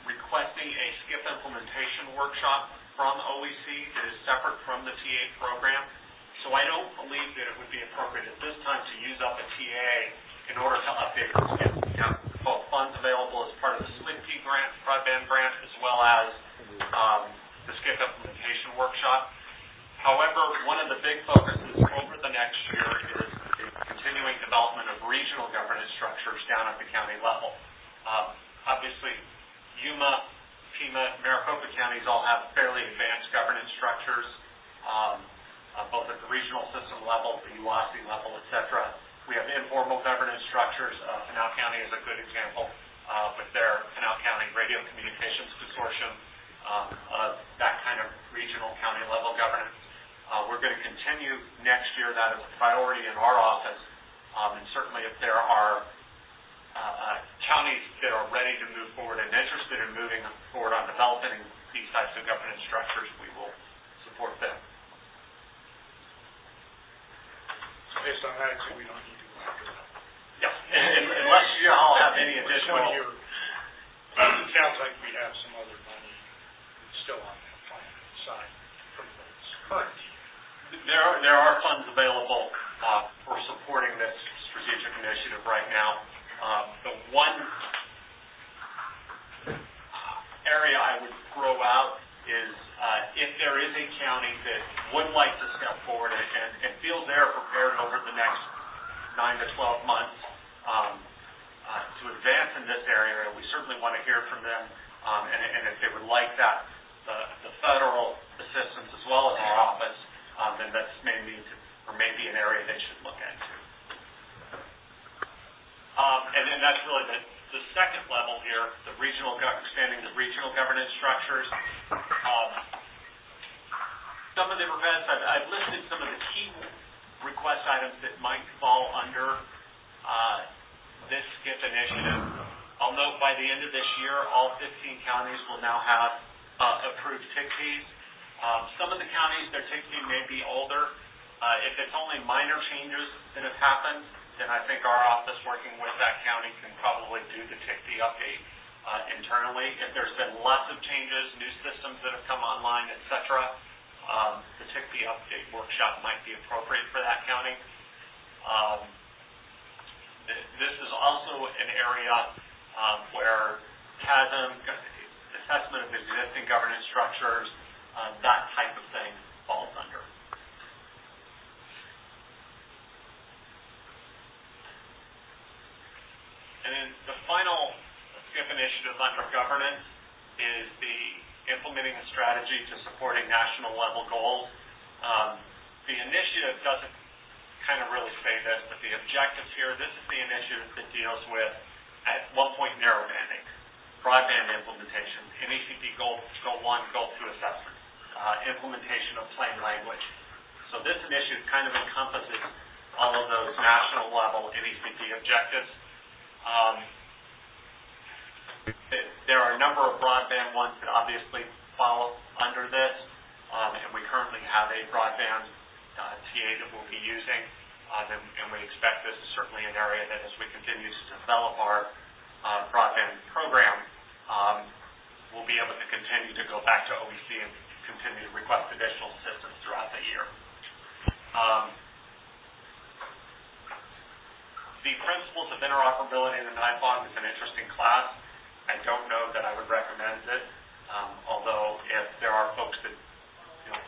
requesting a SIEC implementation workshop from OEC that is separate from the TA program. So I don't believe that it would be appropriate at this time to use up a TA in order to update the SIEC. Now, both funds available as part of the SIEC grant, broadband grant, as well as the SIEC implementation workshop. However, one of the big focuses over the next year is the continuing development of regional governance structures down at the county level. Obviously, Yuma, Pima, Maricopa counties all have fairly advanced governance structures, both at the regional system level, the UASI level, etc. We have informal governance structures. Pinal County is a good example with their Pinal County Radio Communications Consortium of that kind of regional county level governance. We're going to continue next year. That is a priority in our office, and certainly if there are counties that are ready to move forward and interested in moving forward on developing these types of governance structures, we will support them. So based on that, so we don't need to go after that. Yes, unless you all have any additional... It sounds like we have some other money still on that plan side from those current. There are funds available for supporting this strategic initiative right now. The one area I would throw out is if there is a county that would like to step forward and feels they're prepared over the next 9 to 12 months to advance in this area, we certainly want to hear from them. And if they would like that, the federal assistance as well as our office, then that's may be an area they should look into. And then that's really the second level here, the expanding the regional governance structures. Some of the events, I've listed some of the key request items that might fall under this SIEC initiative. I'll note by the end of this year, all 15 counties will now have approved TIC fees. Some of the counties, their TIC fee may be older. If it's only minor changes that have happened, then I think our office working with that county can probably do the TIC fee update internally. If there's been lots of changes, new systems that have come online, etc., the TIC fee update workshop might be appropriate for that county. This is also an area where CASM, assessment of existing governance structures, that type of thing falls under. And then the final SIEC initiative under governance is the implementing a strategy to supporting national level goals. The initiative doesn't kind of really say this, but the objectives here, this is the initiative that deals with, at one point, narrowbanding, broadband implementation, NECP Goal 1, Goal 2 assessment, implementation of plain language. So this initiative kind of encompasses all of those national level NECP objectives. There are a number of broadband ones that obviously fall under this, and we currently have a broadband TA that we'll be using, and we expect this is certainly an area that as we continue to develop our broadband program, we'll be able to continue to go back to OEC and continue to request additional assistance throughout the year. The principles of interoperability in the NIFOG is an interesting class. I don't know that I would recommend it, although if there are folks that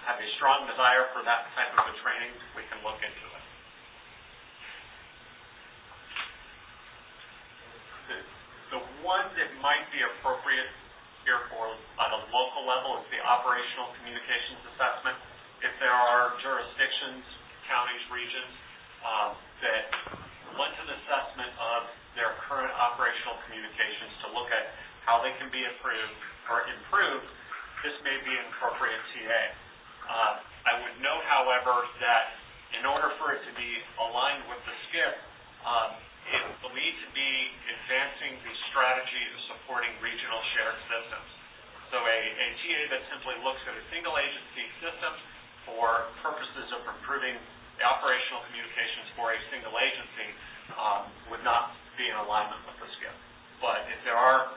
have a strong desire for that type of a training, we can look into it. The one that might be appropriate here for at a local level is the operational communications assessment. If there are jurisdictions counties, regions, that went to the assessment of their current operational communications to look at how they can be improved, this may be an appropriate TA. I would note, however, that in order for it to be aligned with the SIEC, it will need to be advancing the strategy of supporting regional shared systems. So a TA that simply looks at a single agency system for purposes of improving the operational communications for a single agency would not be in alignment with the SIEC. But if there are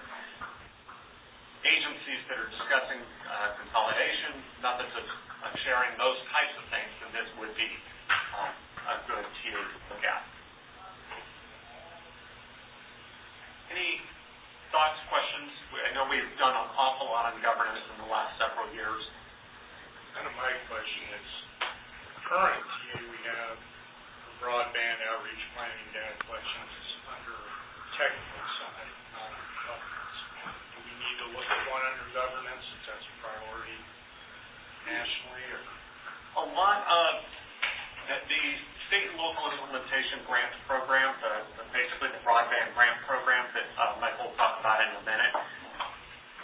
agencies that are discussing consolidation, methods of sharing those types of things, then this would be a good TA to look at. Any thoughts, questions? I know we've done an awful lot on governance in the last several years. Kind of my question is, current TA we have for broadband outreach planning data collections is under technical side, not under governance. Do we need to look at one under governance if that's a priority nationally? Or? A lot of the state and local implementation grant program, basically the broadband grant program that Michael will talk about in a minute,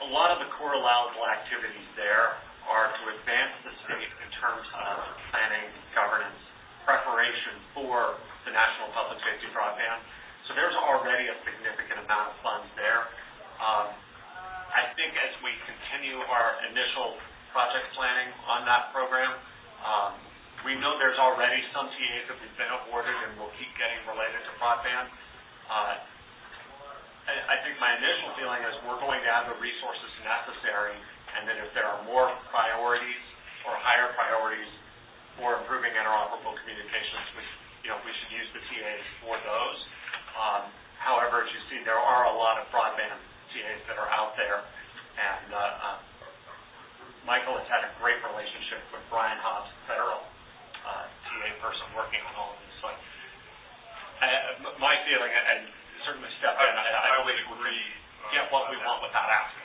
a lot of the core allowable activities there are to advance the state in terms of planning, governance, preparation for the National Public Safety Broadband. So there's already a significant amount of funds there. I think as we continue our initial project planning on that program, we know there's already some TAs that we've been awarded and will keep getting related to broadband. I think my initial feeling is we're going to have the resources necessary, and that if there are more priorities or higher priorities for improving interoperable communications, we should use the TAs for those. However, as you see, there are a lot of broadband TAs that are out there, and Michael has had a great relationship with Brian Hobbs, federal TA person working on all of this. So my feeling, and certainly step in, I would agree, get what we want without asking.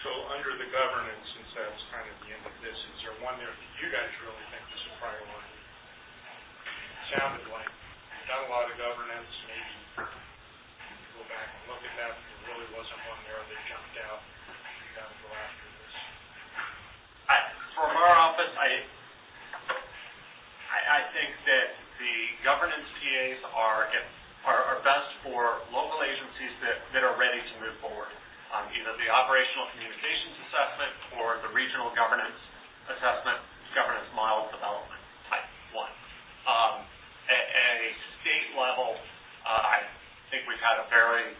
So under the governance, since that's kind of the end of this, is there one there that you guys really think is a priority? It sounded like you've done a lot of governance, maybe go back and look at that, but there really wasn't one there that jumped out. You got to go after this. From our office, I think that the governance TAs are best for local agencies that are ready to move forward. Either the operational communications assessment or the regional governance assessment, governance model development type one. At a state level, I think we've had a very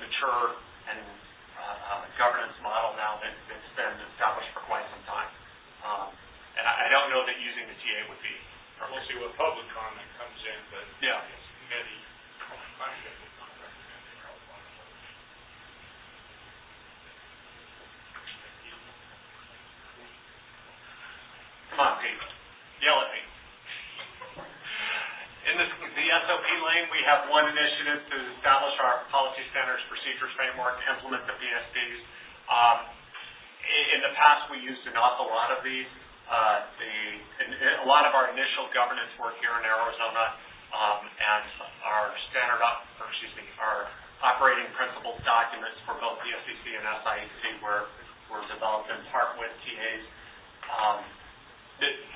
mature and governance model now that's been established for quite some time. And I don't know that using the TA would be. We'll see what public comment comes in, but yeah. Committee, I'm good with contract. Come on, Pete. Yell at me. In the SOP lane, we have one initiative to establish our policy standards, procedures, framework, to implement the PSDs. In the past, we used an awful lot of these. A lot of our initial governance work here in Arizona and our our operating principles documents for both the SEC and SIEC were developed in part with TAs.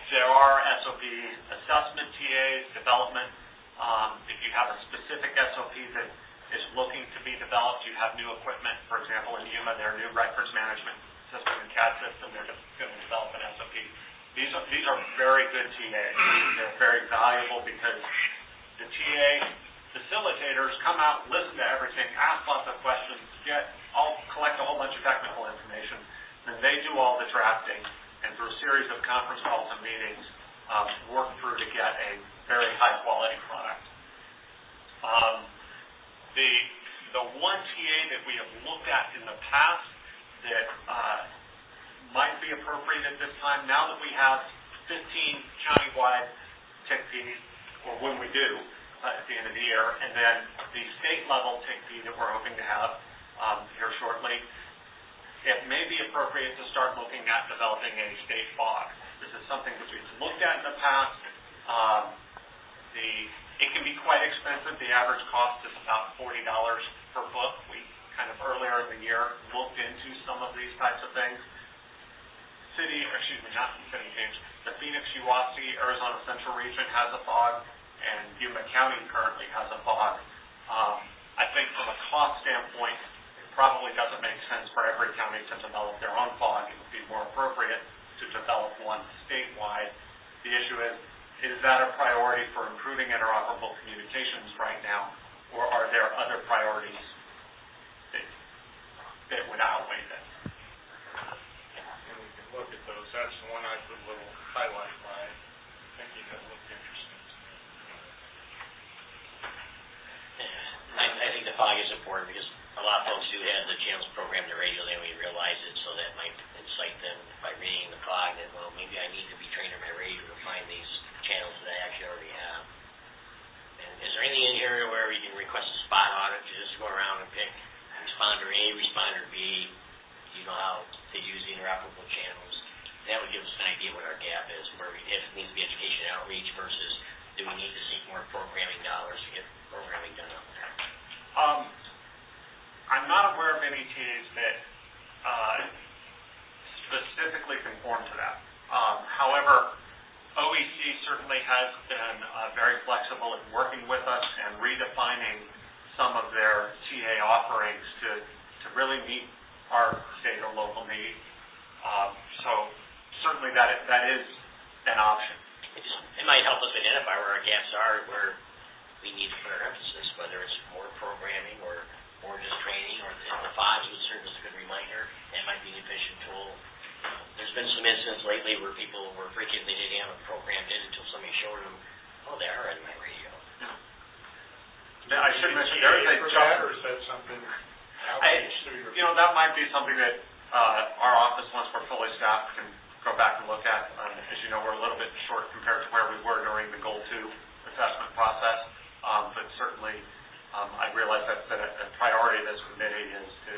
There are SOP assessment TAs, development. If you have a specific SOP that is looking to be developed, you have new equipment. For example, in Yuma, their new records management system and CAD system, they're just going to develop an SOP. These are very good TAs. They're very valuable because the TA facilitators come out, listen to everything, ask lots of questions, collect a whole bunch of technical information, then they do all the drafting, and through a series of conference calls and meetings, work through to get a very high-quality product. The one TA that we have looked at in the past that might be appropriate at this time, now that we have 15 countywide TIC-Ps, or when we do at the end of the year, and then the state-level TIC-P that we're hoping to have here shortly, it may be appropriate to start looking at developing a state box. The This is something that we've looked at in the past. It can be quite expensive. The average cost is about $40 per book. We kind of earlier in the year looked into some of these types of things. The Phoenix, Uwasi, Arizona Central region has a FOG, and Yuma County currently has a FOG. I think from a cost standpoint, it probably doesn't make sense for every county to develop their own FOG. It would be more appropriate to develop one statewide. The issue is that a priority for improving interoperable communications right now, or are there other priorities that would outweigh that? And we can look at those. That's the one I put a little highlight by, thinking that looked interesting to me. I think the FOG is important because a lot of folks do have the channels programmed in the radio, they don't even realize it, so that might incite them by reading the FOG that, well, maybe I need to be trained on my radio to find these channels that I actually already have. And is there anything in here where you can request a spot audit to just go around and pick responder A, responder B, you know how they use the interoperable channels? That would give us an idea what our gap is, where if it needs to be education outreach versus do we need to seek more programming dollars to get programming done out there? I'm not aware of any TAs that specifically conform to that. However, OEC certainly has been very flexible in working with us and redefining some of their TA offerings to really meet our state or local need. So certainly that is an option. It might help us identify where our gaps are, where we need to put our emphasis, whether it's more programming or just training, or the FOGs would serve as a good reminder. It might be an efficient tool. There's been some incidents lately where people were freaking they didn't have it programmed in until somebody showed them, oh, they are in my radio. I should mention there is a Or is that something outreach through your... You know, that might be something that our office, once we're fully staffed, can go back and look at. As you know, we're a little bit short compared to where we were during the Goal 2 assessment process, but certainly I realize that's a priority of this committee is to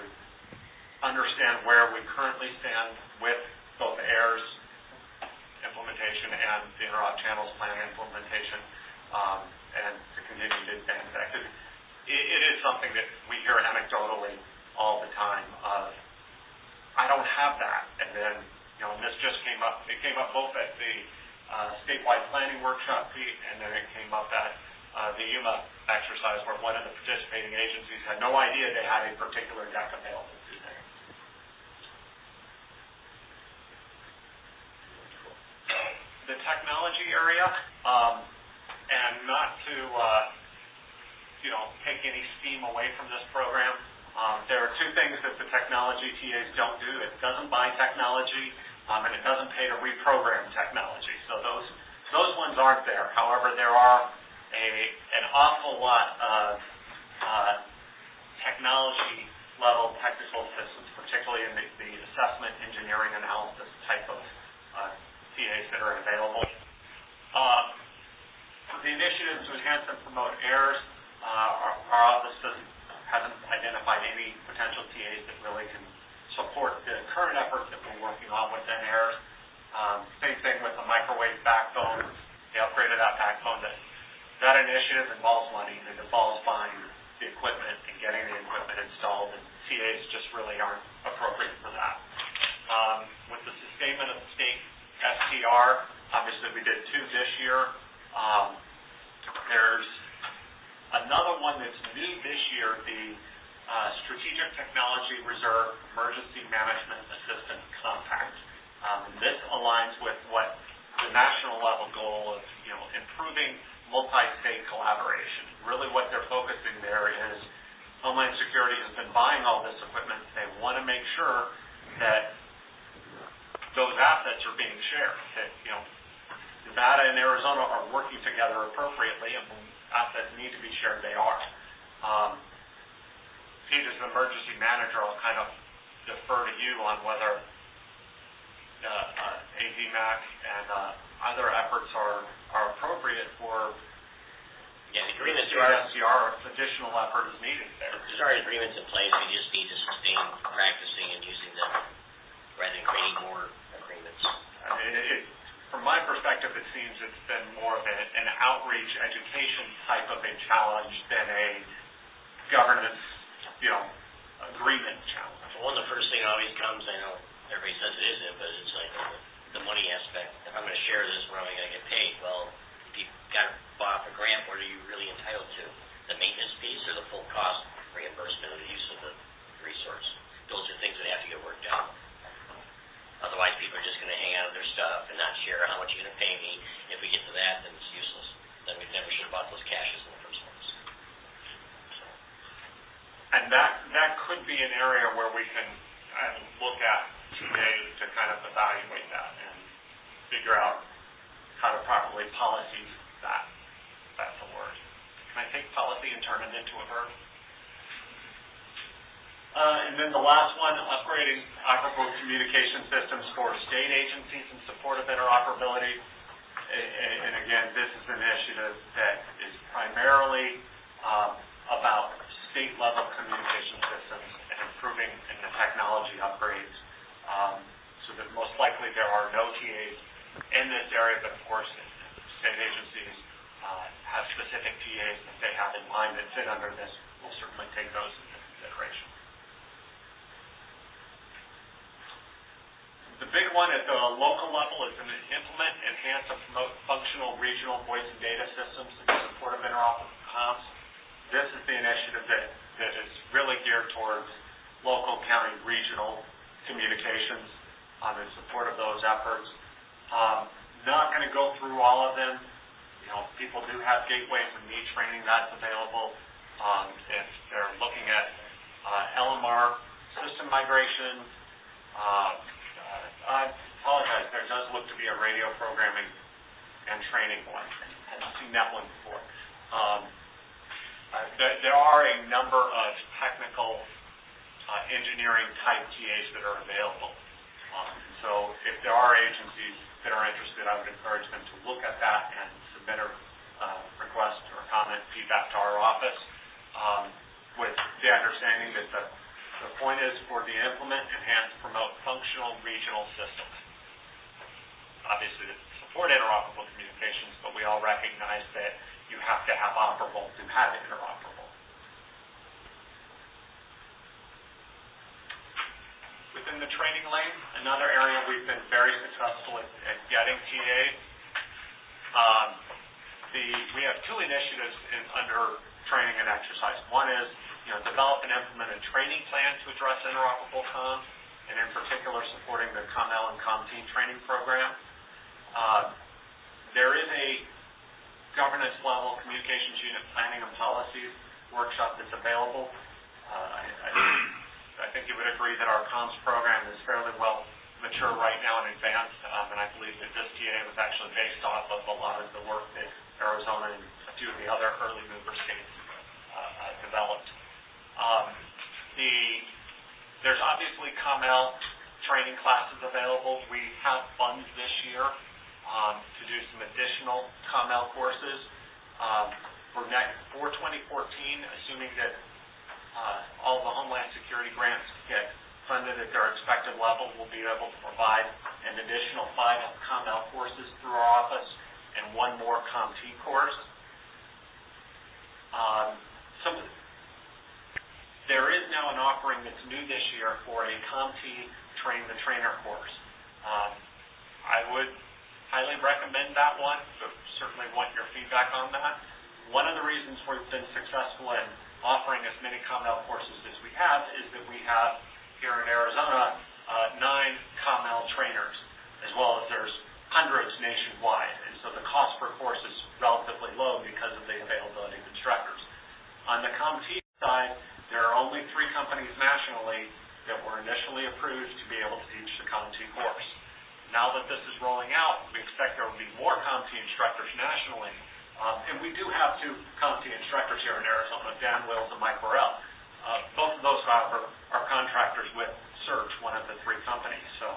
understand where we currently stand with both AIRS implementation and the interop channels plan implementation, and to continue to advance that. It is something that we hear anecdotally all the time. I don't have that, and then and this just came up. It came up both at the statewide planning workshop, Pete, and then it came up at the Yuma exercise, where one of the participating agencies had no idea they had a particular deck available to them. The technology area, and not to take any steam away from this program, there are two things that the technology TAs don't do. It doesn't buy technology, and it doesn't pay to reprogram technology. So those ones aren't there. However, there are an awful lot of technology level technical assistance, particularly in the assessment, engineering, analysis type of TAs that are available. The initiative to enhance and promote AIRS, our office hasn't identified any potential TAs that really can support the current efforts that we're working on within AIRS. Same thing with the microwave backbone, the upgrade of that backbone. That initiative involves money. It involves buying the equipment and getting the equipment installed, and TAs just really aren't appropriate for that. With the sustainment of the state STR, obviously we did 2 this year. There's another one that's new this year, the Strategic Technology Reserve Emergency Management Assistance Compact. This aligns with what the national level goal of improving multi-state collaboration. Really what they're focusing there is Homeland Security has been buying all this equipment. They want to make sure that those assets are being shared, that Nevada and Arizona are working together appropriately, and when assets need to be shared, they are. Pete, as an emergency manager, I'll kind of defer to you on whether AZPSIC and other efforts are appropriate for the agreements SCR. Additional effort is needed there. There's already agreements in place. We just need to sustain practicing and using them rather than creating more agreements. I mean, from my perspective, it seems it's been more of an outreach education type of a challenge than a governance, agreement challenge. Well, the first thing always comes, I know everybody says it isn't, but it's like the money aspect. If I'm going to share this, when am I going to get paid? Well, if you got to buy off a grant, what are you really entitled to? The maintenance piece or the full cost reimbursement of the use of the resource? Those are things that have to get worked out. Otherwise, people are just going to hang out of their stuff and not share how much you're going to pay me. If we get to that, then it's useless. Then we never should have bought those caches in the first place. So. And that could be an area where we can look at today to kind of evaluate that and figure out how to properly policy that. That's a word. Can I take policy and turn it into a verb? And then the last one, upgrading operable communication systems for state agencies in support of interoperability. And again, this is an initiative that is primarily about state-level communication systems and improving in the technology upgrades. So that most likely there are no TAs in this area, but of course state agencies have specific TAs that they have in mind that fit under this. We'll certainly take those into consideration. The big one at the local level is to implement, enhance, and promote functional regional voice and data systems in support of interoperable comms. This is the initiative that is really geared towards local, county, regional communications in support of those efforts. Not going to go through all of them. People do have gateways and need training that's available. If they're looking at LMR system migration, I apologize, there does look to be a radio programming and training one. I haven't seen that one before. There are a number of technical engineering type TAs that are available. So if there are agencies that are interested, I would encourage them to look at that and submit a request or comment, feedback to our office with the understanding that the point is for the implement, enhance, promote functional regional systems. Obviously to support interoperable communications, but we all recognize that you have to have operable to have interoperable. Within the training lane, another area we've been very successful at getting TAs. We have two initiatives under training and exercise. One is develop and implement a training plan to address interoperable comms, and in particular supporting the ComL and ComT training program. There is a governance level communications unit planning and policies workshop that's available. I think you would agree that our comms program is fairly well mature right now and advanced, and I believe that this TA was actually based off of a lot of the work that Arizona and a few of the other early mover states developed. There's obviously ComL training classes available. We have funds this year to do some additional ComL courses. For 2014, assuming that all the Homeland Security grants get funded at their expected level, we'll be able to provide an additional 5 ComL courses through our office and 1 more ComT course. There is now an offering that's new this year for a ComT Train the Trainer course. I would highly recommend that one, but certainly want your feedback on that. One of the reasons we've been successful in offering as many ComL courses as we have is that we have here in Arizona 9 ComL trainers, as well as there's hundreds nationwide, and so the cost per course is relatively low because of the availability of instructors. On the ComT side, there are only 3 companies nationally that were initially approved to be able to teach the ComT course. Now that this is rolling out, we expect there will be more ComT instructors nationally, and we do have 2 ComT instructors here in Arizona, Dan Wills and Mike Burrell. Both of those, however, are contractors with Search, one of the 3 companies. So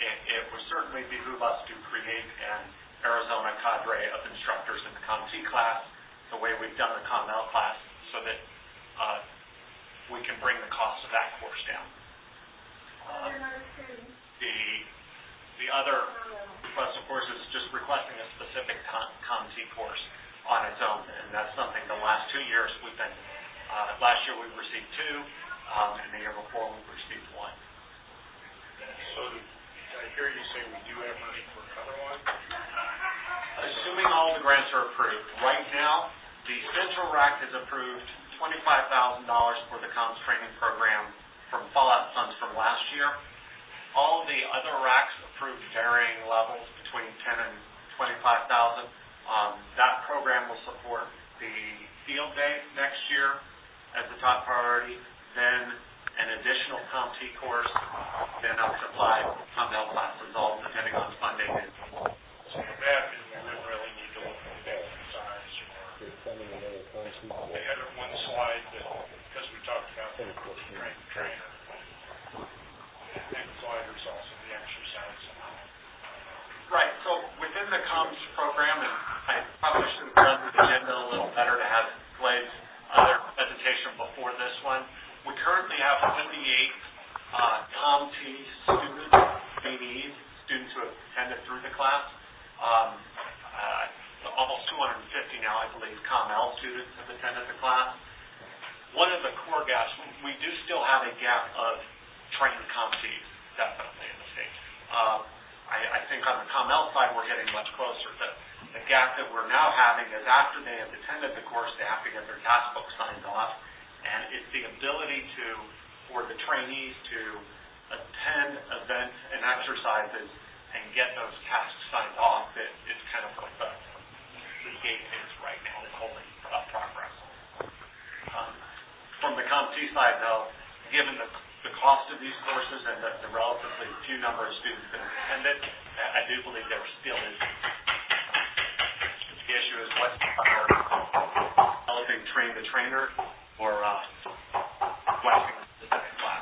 it would certainly behoove us to create an Arizona cadre of instructors in the ComT class, the way we've done the ComL class, so that we can bring the cost of that course down. The other received 2, and the year before we received 1. So did I hear you say we do have money for another one? Assuming all the grants are approved, right now, the Central RAC has approved $25,000 for the comms training program from fallout funds from last year. All the other RACs approved varying levels between 10 and 25,000. That program will support the field day next year as the top priority, then an additional CompT course, then up to 5 CommL classes, all depending on funding. So for that, we would really need to look at the size or they had one slide that, because we talked about the trainer. And slide is also the exercise. Right, so within the comms program, and I probably should have done the agenda a little better to have Blade's other presentation before this one. We currently have 58 CommT students, trainees, students who have attended through the class. Almost 250 now, I believe, CommL students have attended the class. One of the core gaps, we do still have a gap of trained CommTs, definitely in the state. I think on the CommL side, we're getting much closer. The gap that we're now having is after they have attended the course, they have to get their task book signed off. And it's the ability for the trainees to attend events and exercises and get those tasks signed off that is kind of what the gate is right now, that's holding up progress. From the CompT side, though, given the cost of these courses and the relatively few number of students that have attended, I do believe there still is. The issue is what's developing train the trainer or waxing the specific class.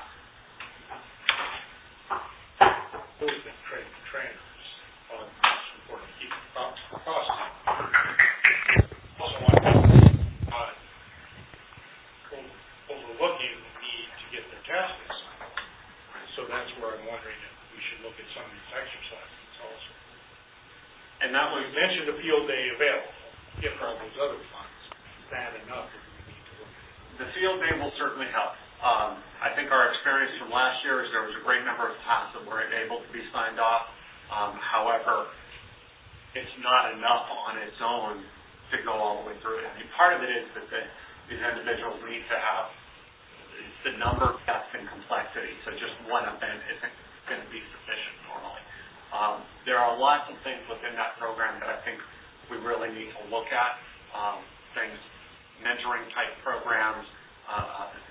Who's been trained the trainers on this important to keep costs. Also want to overlooking the need to get their tasks. So that's where I'm wondering if we should look at some of these exercises also. And that was You mentioned the field day available, given all those other funds. Is that enough or do we need to look at it? the field day will certainly help. I think our experience from last year is there was a great number of tasks that were able to be signed off. However, it's not enough on its own to go all the way through it. I mean, part of it is that these individuals need to have the number of tests and complexity, so just one event isn't going to be sufficient normally. There are lots of things within that program that I think we really need to look at. Things, mentoring type programs,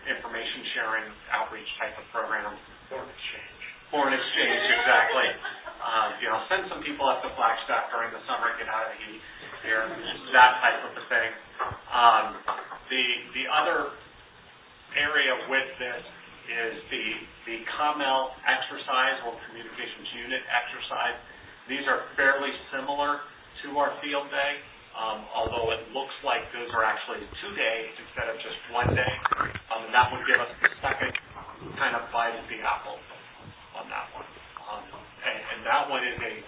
information sharing, outreach type of programs. Foreign exchange. Foreign exchange, exactly. Send some up to Flagstaff during the summer, get out of the heat here, that type of a thing. The other area with this is the CommL exercise or communications unit exercise. These are fairly similar to our field day, although it looks like those are actually 2 days instead of just 1 day. And that would give us the second kind of bite at the apple on that one. And that one is a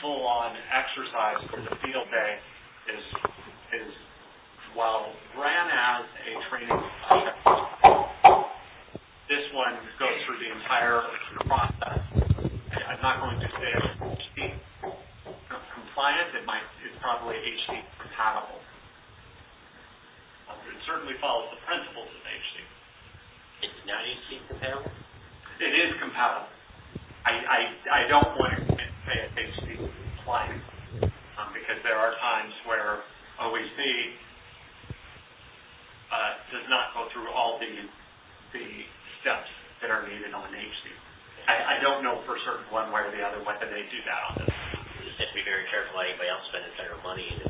full-on exercise for the field day is while ran as a training project, this one goes through the entire process. I'm not going to say it's HD compliant. It's probably HD compatible. It certainly follows the principles of HD. It's not HD compatible? It is compatible. I don't want to say it's HD compliant because there are times where OEC does not go through all the steps that are needed on HD. I don't know for certain one way or the other whether they do that on this. You just have to be very careful how anybody else spending federal money.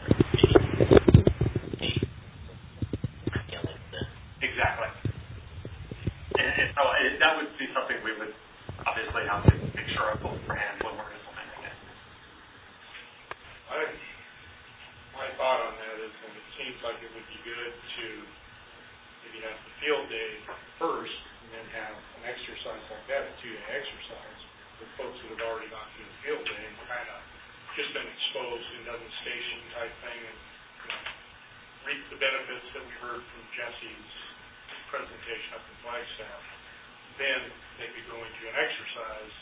Exactly. And so that would be something we would obviously have to make sure of beforehand when we're implementing it. My thought on that is, and it seems like it would be good to maybe have the field day first and then have an exercise like that, a 2-day exercise, for folks who have already gone through the field day and kind of just been exposed to another station type thing and reap the benefits that we heard from Jesse's presentation up in Flagstaff, then they'd be going to an exercise,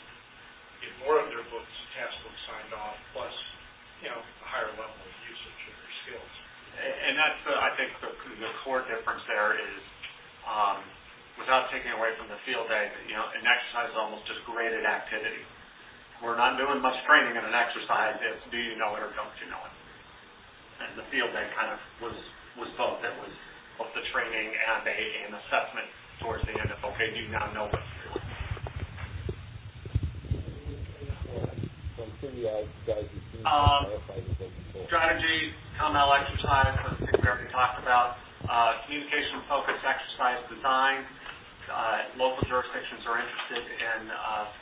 get more of their books, task books signed off, plus, a higher level of usage of their skills. And that's, I think, the core difference there is, without taking away from the field day, an exercise is almost just graded activity. We're not doing much training in an exercise. It's do you know it or don't you know it? And the field day kind of was both. It was both the training and an assessment towards the end of, okay, do you now know what you're doing? Strategy, COML exercise, I think we already talked about. Communication-focused exercise design. Local jurisdictions are interested in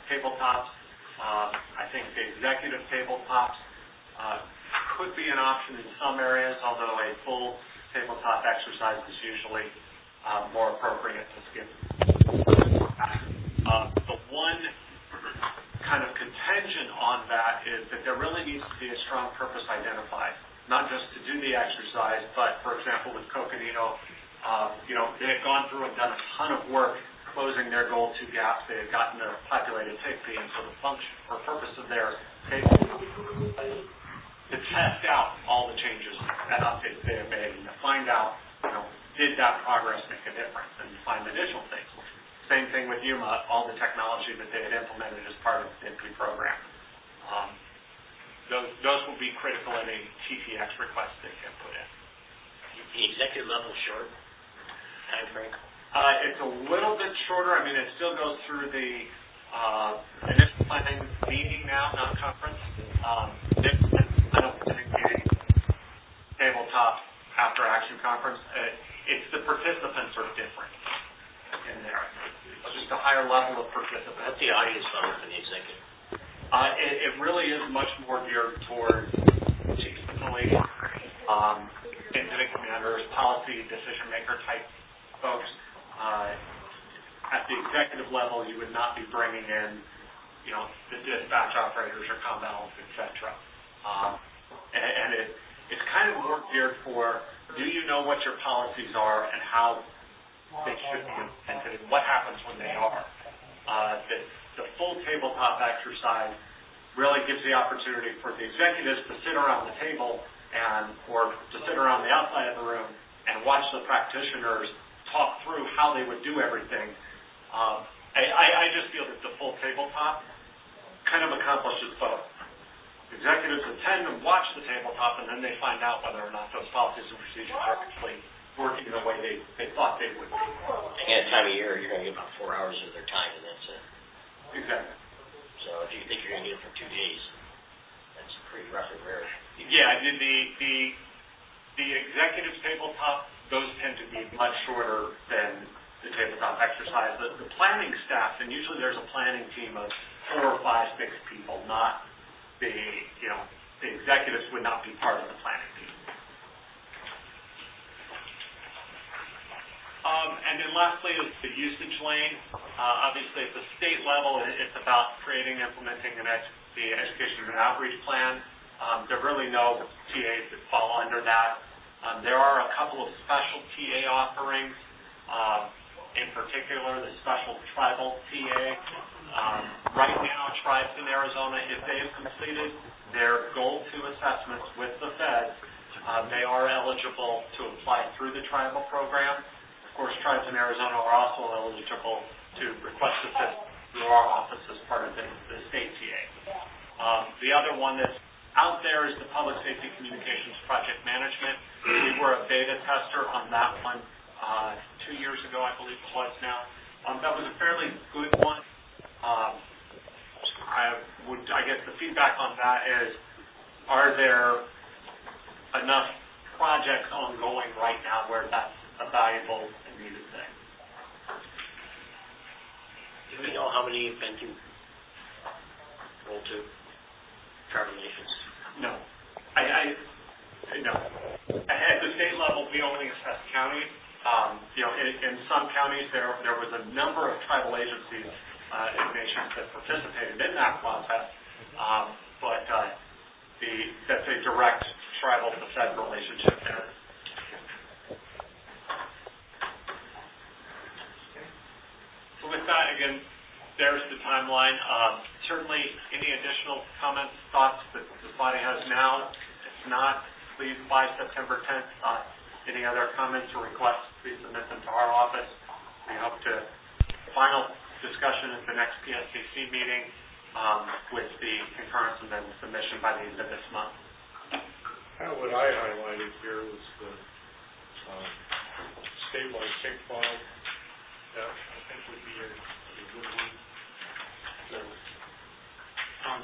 tabletops. I think the executive tabletops could be an option in some areas, although a full tabletop exercise is usually more appropriate to skip. The one kind of contention on that is that there really needs to be a strong purpose identified, not just to do the exercise, but for example with Coconino, they had gone through and done a ton of work closing their goal 2 gaps. They had gotten their populated tick fee, and so the function or purpose of their table to test out all the changes and updates they have made and to find out, did that progress make a difference, and find additional things. Same thing with Yuma, all the technology that they had implemented as part of the INPI program. Those will be critical in a TTX request they can put in. The executive level short time frame? It's a little bit shorter. I mean, it still goes through the initial planning meeting now, not conference. I don't think the tabletop after action conference. It's the participants are different in there. It's just a higher level of participants. What's the audience level for the executive? It really is much more geared toward seasonally incident commanders, policy decision maker type folks. At the executive level, you would not be bringing in, the dispatch operators or COMLs, etc. And it's kind of more geared for, do you know what your policies are and how they should be implemented and what happens when they are? The full tabletop exercise really gives the opportunity for the executives to sit around the table or to sit around the outside of the room and watch the practitioners talk through how they would do everything. I just feel that the full tabletop kind of accomplishes both. Executives attend and watch the tabletop, and then they find out whether or not those policies and procedures are actually working the way they thought they would be. And at a time of year, you're going to get about 4 hours of their time, and that's it. Exactly. So if you think you're going to get it for 2 days, that's pretty rough and rare. Yeah, the executive tabletop, those tend to be much shorter than the tabletop exercise. The planning staff, and usually there's a planning team of 4, 5, 6 people, not the executives would not be part of the planning team. And then lastly is the usage lane. Obviously at the state level, it's about creating, implementing the education and outreach plan. There are really no TAs that fall under that. There are a couple of special TA offerings, in particular the special tribal TA. Right now, tribes in Arizona, if they have completed their Goal 2 assessments with the feds, they are eligible to apply through the tribal program. Of course, tribes in Arizona are also eligible to request assistance through our office as part of the state TA. The other one that's out there is the Public Safety Communications Project Management. We were a beta tester on that one 2 years ago, I believe it was now. That was a fairly good one. I guess the feedback on that is, are there enough projects ongoing right now where that's a valuable and needed thing? Do we know how many have been through Goal 2 tribal nations? No. No. At the state level, we only assess counties. In some counties, there was a number of tribal agencies and nations that participated in that process, but that's a direct tribal to fed relationship there. that, again, there's the timeline. Certainly, any additional comments, thoughts that the body has now, if not, please by September 10th. Any other comments or requests, please submit them to our office. We hope to final discussion at the next PSCC meeting with the concurrence and then submission by the end of this month. Kind of what I highlighted here was the statewide sick file. That I think would be a good one. So,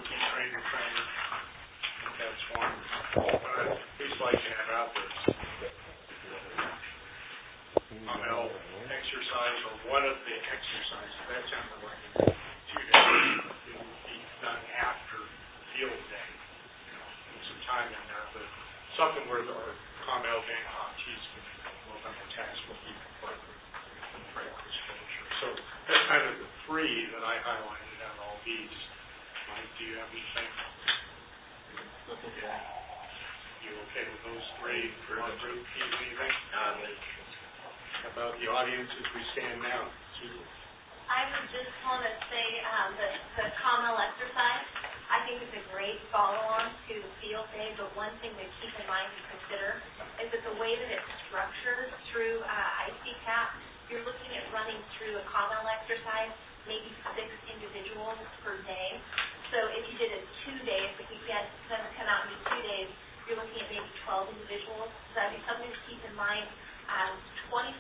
key training training. I think that's one. But I'd at least like to have out there. Exercise or one of the exercises. That's on the like 2 days. It will be done after field day. With some time in there, but something where our COML teams can work on the task will be part of the exposure. So that's kind of the 3 that I highlighted on all these. Mike, do you have anything? You okay with those 3 for the group? Anything? How about the audience as we stand now? Susan? I would just want to say the COML exercise, I think is a great follow-on to the field day, but one thing to keep in mind and consider is that the way that it's structured through ICCAP, you're looking at running through a COML exercise, maybe 6 individuals per day. So if you did it 2 days, if you get them to come out and do 2 days, you're looking at maybe 12 individuals. So that'd be something to keep in mind. 27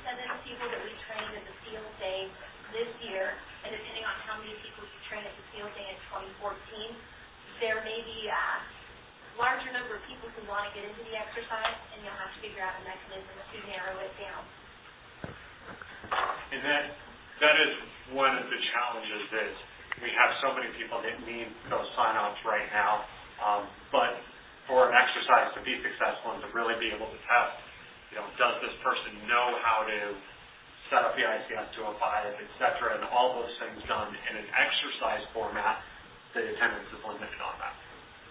people that we trained at the field day this year, and depending on how many people you train at the field day in 2014, there may be a larger number of people who want to get into the exercise, and you'll have to figure out a mechanism to narrow it down. And that is one of the challenges is we have so many people that need those sign-offs right now, but for an exercise to be successful and to really be able to test, does this person know how to set up the ICS 205, et cetera, and all those things done in an exercise format, the attendance is limited on that.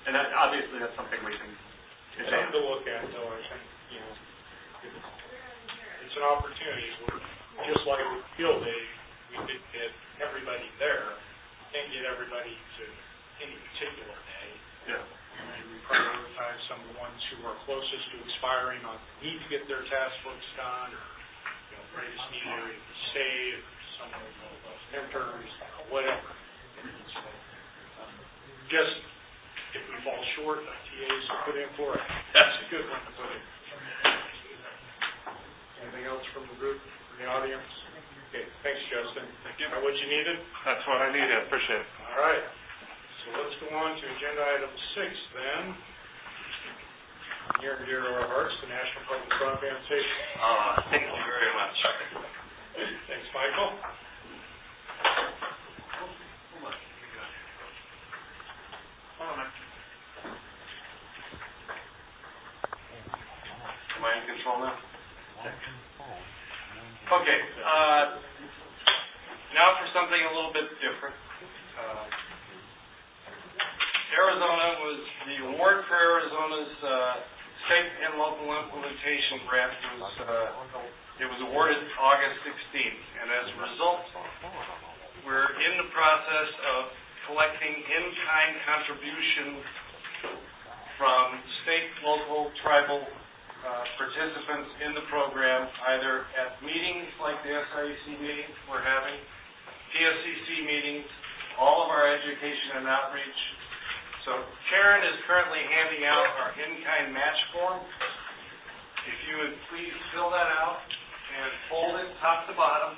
And that, obviously that's something we can Something to look at, though, I think, it's an opportunity where, just like with field day, we could get everybody there, can't get everybody to any particular day. Yeah. We prioritize some of the ones who are closest to expiring on need to get their task books done, or greatest need area to stay, if someone with interns, whatever. So, just if we fall short, the TAs to put in for it, that's a good one to put in. Anything else from the group, from the audience? Okay, thanks, Justin. Thank you. Is that what you needed? That's what I needed. Appreciate it. All right. So let's go on to agenda item 6 then. Near and dear to our hearts, the National Public Broadband Safety. Thank you very much. Thanks, Michael. Am I in control now? Okay. Now for something a little bit different. Arizona was, the award for Arizona's state and local implementation grant was, it was awarded August 16th. And as a result, we're in the process of collecting in-kind contributions from state, local, tribal participants in the program, either at meetings like the SIEC meetings we're having, PSCC meetings, all of our education and outreach. So Karen is currently handing out our in-kind match form. If you would please fill that out and fold it top to bottom,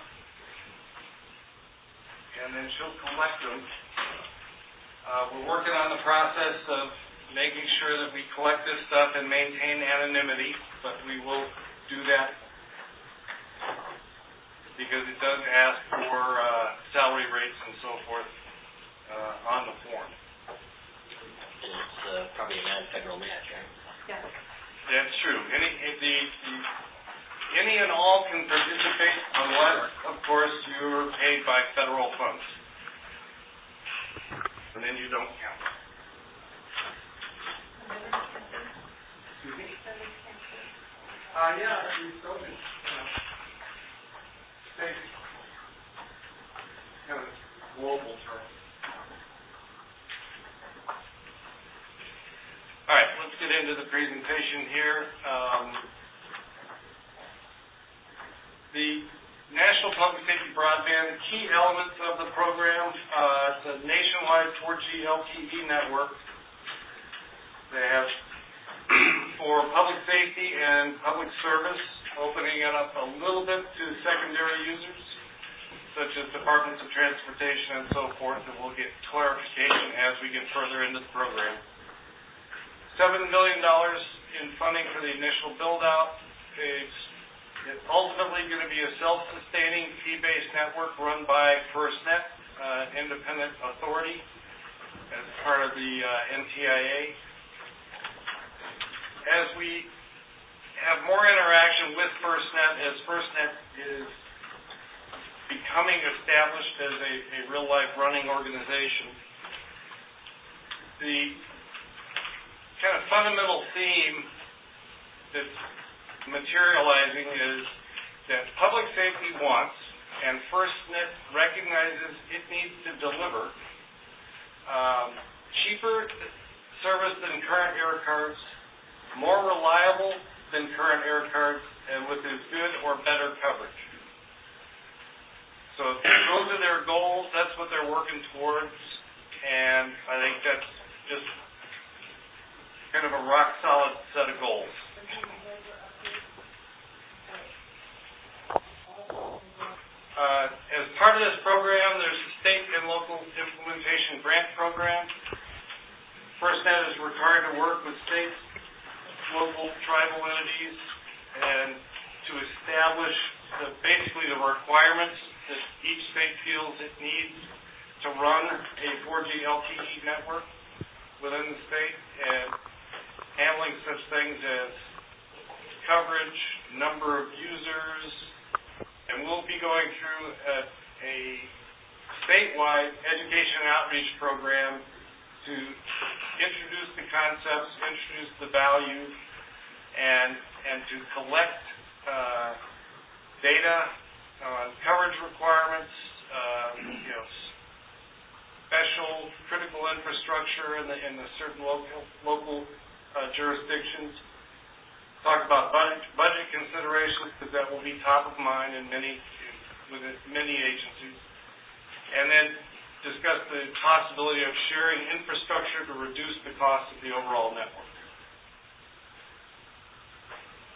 and then she'll collect them. We're working on the process of making sure that we collect this stuff and maintain anonymity, but we will do that because it does ask for salary rates and so forth on the form. And it's probably a non-federal match, right? Yes. That's true. Any and all can participate unless, of course, you're paid by federal funds. And then you don't count. Excuse me? Yeah, we still do. State into the presentation here. The National Public Safety Broadband, key elements of the program, it's a nationwide 4G LTE network. They have for public safety and public service, opening it up a little bit to secondary users, such as departments of transportation and so forth, and we'll get clarification as we get further into the program. $7 million in funding for the initial build-out. It's ultimately going to be a self-sustaining fee-based network run by FirstNet, independent authority, as part of the NTIA. As we have more interaction with FirstNet, as FirstNet is becoming established as a real-life running organization, the kind of fundamental theme that's materializing is that public safety wants, and FirstNet recognizes it needs to deliver, cheaper service than current air cards, more reliable than current air cards, and with as good or better coverage. So those are their goals, that's what they're working towards, and I think that's just kind of a rock-solid set of goals. As part of this program, there's a state and local implementation grant program. FirstNet is required to work with states, local tribal entities, and to establish basically the requirements that each state feels it needs to run a 4G LTE network within the state, and handling such things as coverage, number of users, and we'll be going through a statewide education outreach program to introduce the concepts, introduce the value, and to collect data on coverage requirements, special critical infrastructure in the certain local jurisdictions. Talk about budget considerations, because that will be top of mind within many agencies, and then discuss the possibility of sharing infrastructure to reduce the cost of the overall network.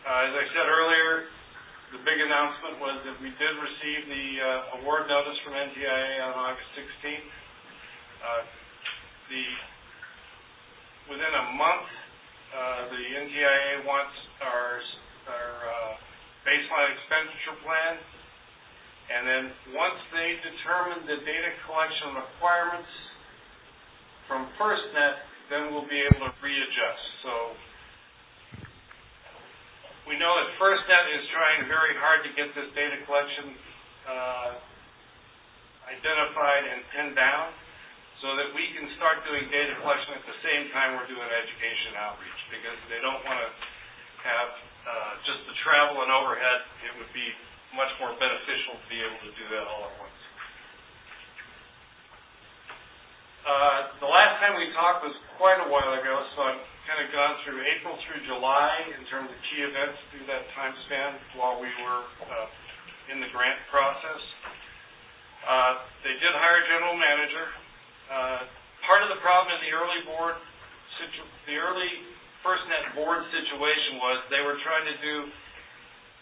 As I said earlier, the big announcement was that we did receive the award notice from NTIA on August 16th. Within a month, the NTIA wants our baseline expenditure plan, and then once they determine the data collection requirements from FirstNet, then we'll be able to readjust. So we know that FirstNet is trying very hard to get this data collection identified and pinned down, so that we can start doing data collection at the same time we're doing education outreach, because they don't want to have just the travel and overhead. It would be much more beneficial to be able to do that all at once. The last time we talked was quite a while ago, so I've kind of gone through April through July in terms of key events through that time span while we were in the grant process. They did hire a general manager. Part of the problem in the early FirstNet board situation was they were trying to do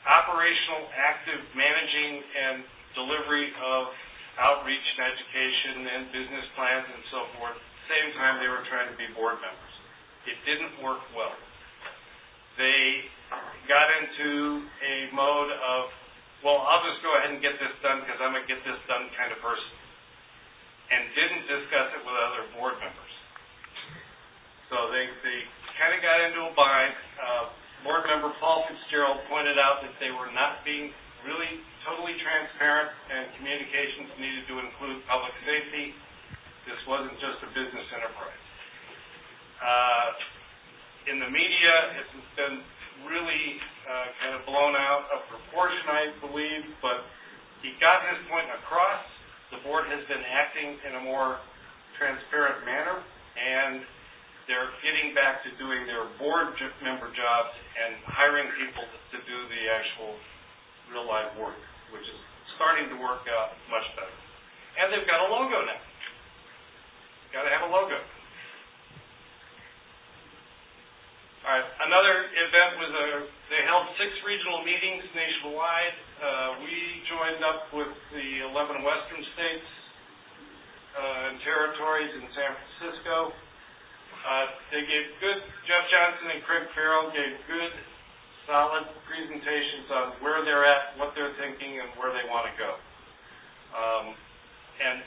operational, active managing and delivery of outreach and education and business plans and so forth. At the same time, they were trying to be board members. It didn't work well. They got into a mode of, well, I'll just go ahead and get this done because I'm a get this done kind of person, and didn't discuss it with other board members. So they kind of got into a bind. Board member Paul Fitzgerald pointed out that they were not being really totally transparent, and communications needed to include public safety. This wasn't just a business enterprise. In the media, it's been really kind of blown out of proportion, I believe, but he got his point across. The board has been acting in a more transparent manner, and they're getting back to doing their board member jobs and hiring people to do the actual real life work, which is starting to work out much better. And they've got a logo now. Got to have a logo. All right, another event was they held 6 regional meetings nationwide. We joined up with the 11 western states and territories in San Francisco. They gave good, Jeff Johnson and Craig Farrell gave good, solid presentations on where they're at, what they're thinking, and where they want to go. And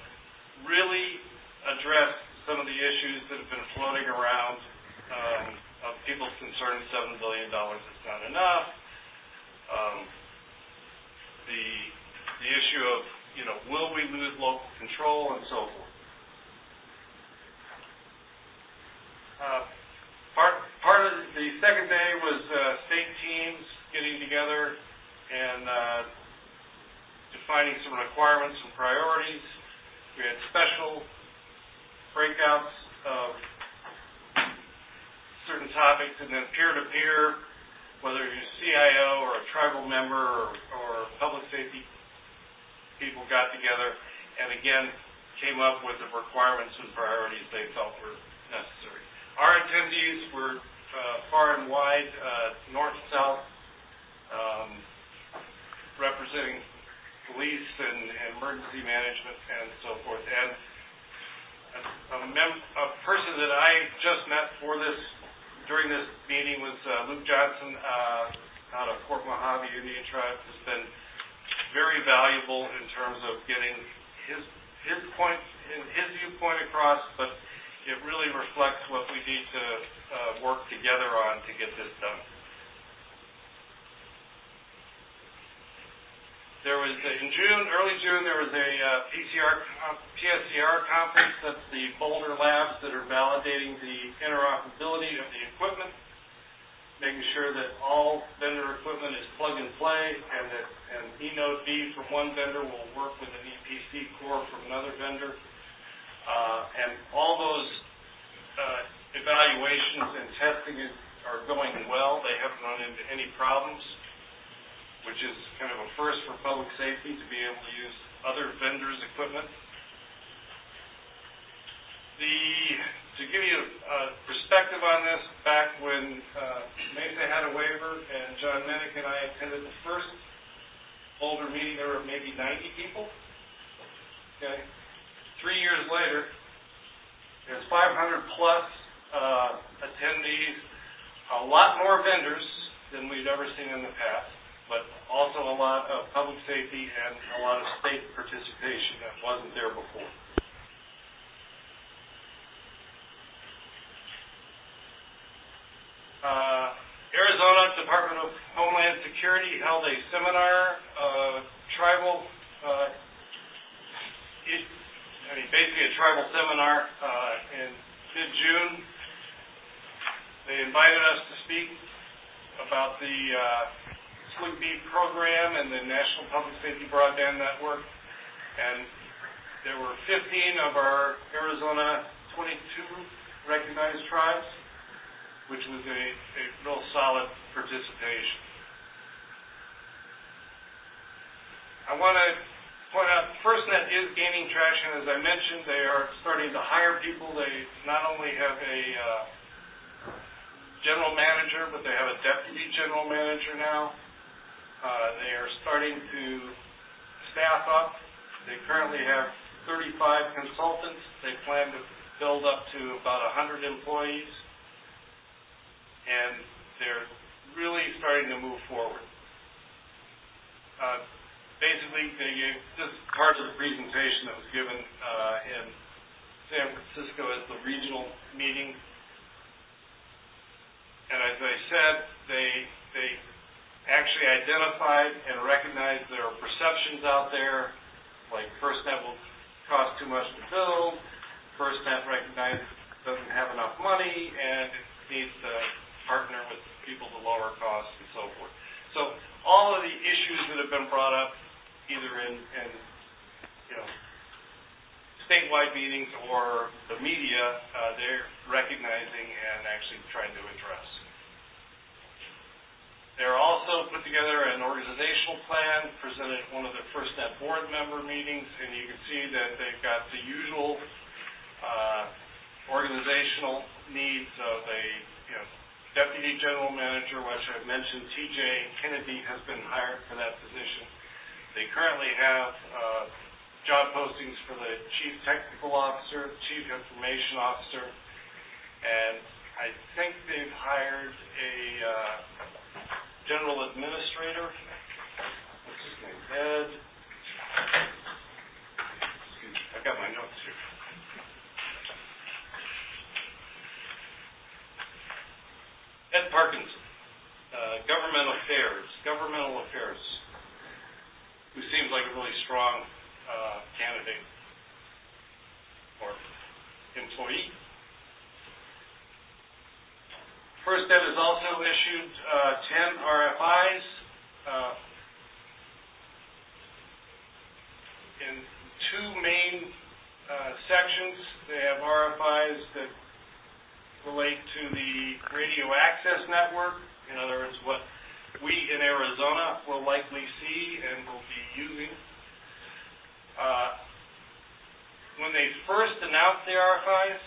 really addressed some of the issues that have been floating around of people's concern. $7 billion is not enough. The issue of, will we lose local control and so forth. Part of the second day was state teams getting together and defining some requirements and priorities. We had special breakouts of certain topics, and then peer-to-peer, whether you're a CIO or a tribal member or public safety people got together and again came up with the requirements and priorities they felt were necessary. Our attendees were far and wide, north, south, representing police and emergency management and so forth. And a person that I just met during this meeting was Luke Johnson out of Fort Mojave Indian Tribe. Has been very valuable in terms of getting his viewpoint across, but it really reflects what we need to work together on to get this done. There was, early June, there was a PSCR conference. That's the Boulder labs that are validating the interoperability of the equipment, making sure that all vendor equipment is plug and play, and that an eNode B from one vendor will work with an EPC core from another vendor. And all those evaluations and testing are going well. They haven't run into any problems, which is kind of a first for public safety to be able to use other vendors' equipment. To give you a perspective on this, back when Mesa had a waiver and John Minnick and I attended the first Boulder meeting, there were maybe 90 people. Okay. 3 years later, there's 500 plus attendees, a lot more vendors than we'd ever seen in the past, but also a lot of public safety and a lot of state participation that wasn't there before. Arizona Department of Homeland Security held a seminar, tribal, basically a tribal seminar in mid-June. They invited us to speak about the SIEC program and the National Public Safety Broadband Network. And there were 15 of our Arizona 22 recognized tribes, which was a real solid participation. I want to point out, FirstNet is gaining traction. As I mentioned, they are starting to hire people. They not only have a general manager, but they have a deputy general manager now. They are starting to staff up. They currently have 35 consultants. They plan to build up to about 100 employees. And they're really starting to move forward. Basically, they gave this part of the presentation that was given in San Francisco as the regional meeting. And as I said, they actually identified and recognized there are perceptions out there, like FirstNet will cost too much to build, FirstNet recognizes it doesn't have enough money, and it needs to partner with people to lower costs and so forth. So all of the issues that have been brought up, either in statewide meetings or the media, they're recognizing and actually trying to address. They're also put together an organizational plan, presented at one of their FirstNet board member meetings, and you can see that they've got the usual organizational needs of a deputy general manager, which I've mentioned. TJ Kennedy has been hired for that position. They currently have job postings for the chief technical officer, chief information officer, and I think they've hired a general administrator. What's his name? Ed. Excuse me, I got my notes here. Ed Parkinson, governmental affairs, who seems like a really strong candidate or employee. FirstNet has also issued 10 RFIs in two main sections. They have RFIs that relate to the radio access network, in other words, what we in Arizona will likely see and will be using. When they first announced the RFIs,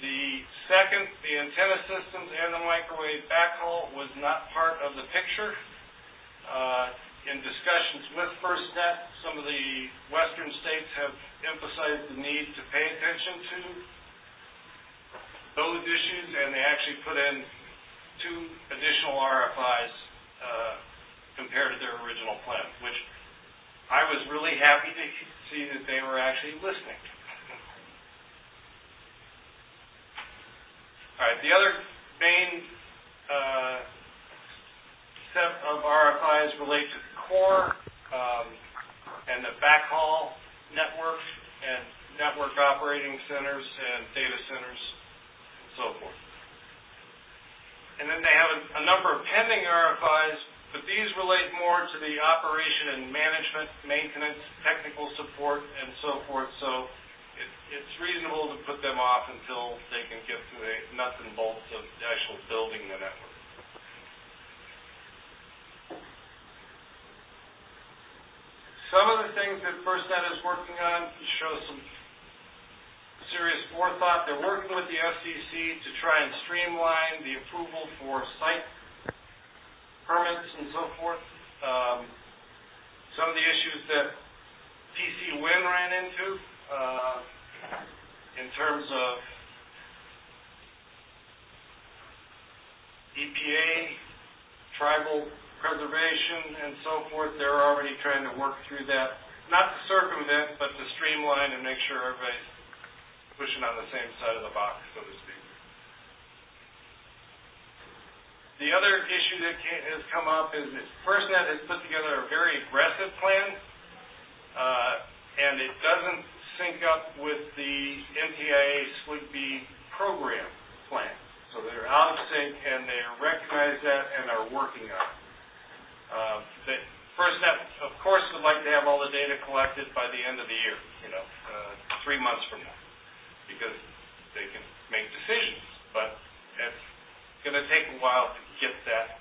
the antenna systems and the microwave backhaul was not part of the picture. In discussions with FirstNet, some of the western states have emphasized the need to pay attention to those issues, and they actually put in 2 additional RFIs compared to their original plan, which I was really happy to see that they were actually listening. All right, the other main set of RFIs relate to the core and the backhaul network and network operating centers and data centers and so forth. And then they have a number of pending RFIs, but these relate more to the operation and management, maintenance, technical support, and so forth. So it's reasonable to put them off until they can get to the nuts and bolts of actual building the network. Some of the things that FirstNet is working on show some serious forethought. They're working with the SIEC to try and streamline the approval for site permits and so forth. Some of the issues that PC Win ran into in terms of EPA, tribal preservation, and so forth, they're already trying to work through that. Not to circumvent, but to streamline and make sure everybody's pushing on the same side of the box, so to speak. The other issue that has come up is that FirstNet has put together a very aggressive plan, and it doesn't sync up with the NTIA SWIG-B program plan. So they're out of sync, and they recognize that and are working on it. FirstNet, of course, would like to have all the data collected by the end of the year, 3 months from now, because they can make decisions, but it's going to take a while to get that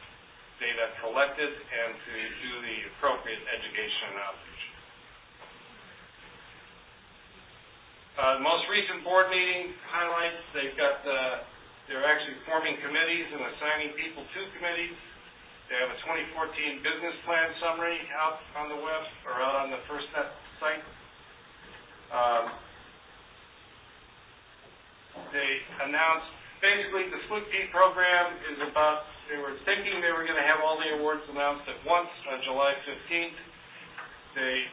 data collected and to do the appropriate education and outreach. The most recent board meeting highlights, they're actually forming committees and assigning people to committees. They have a 2014 business plan summary out on the web, or out on the FirstNet site. They announced, basically the SWIG-B program is about, they were thinking they were going to have all the awards announced at once on July 15th. They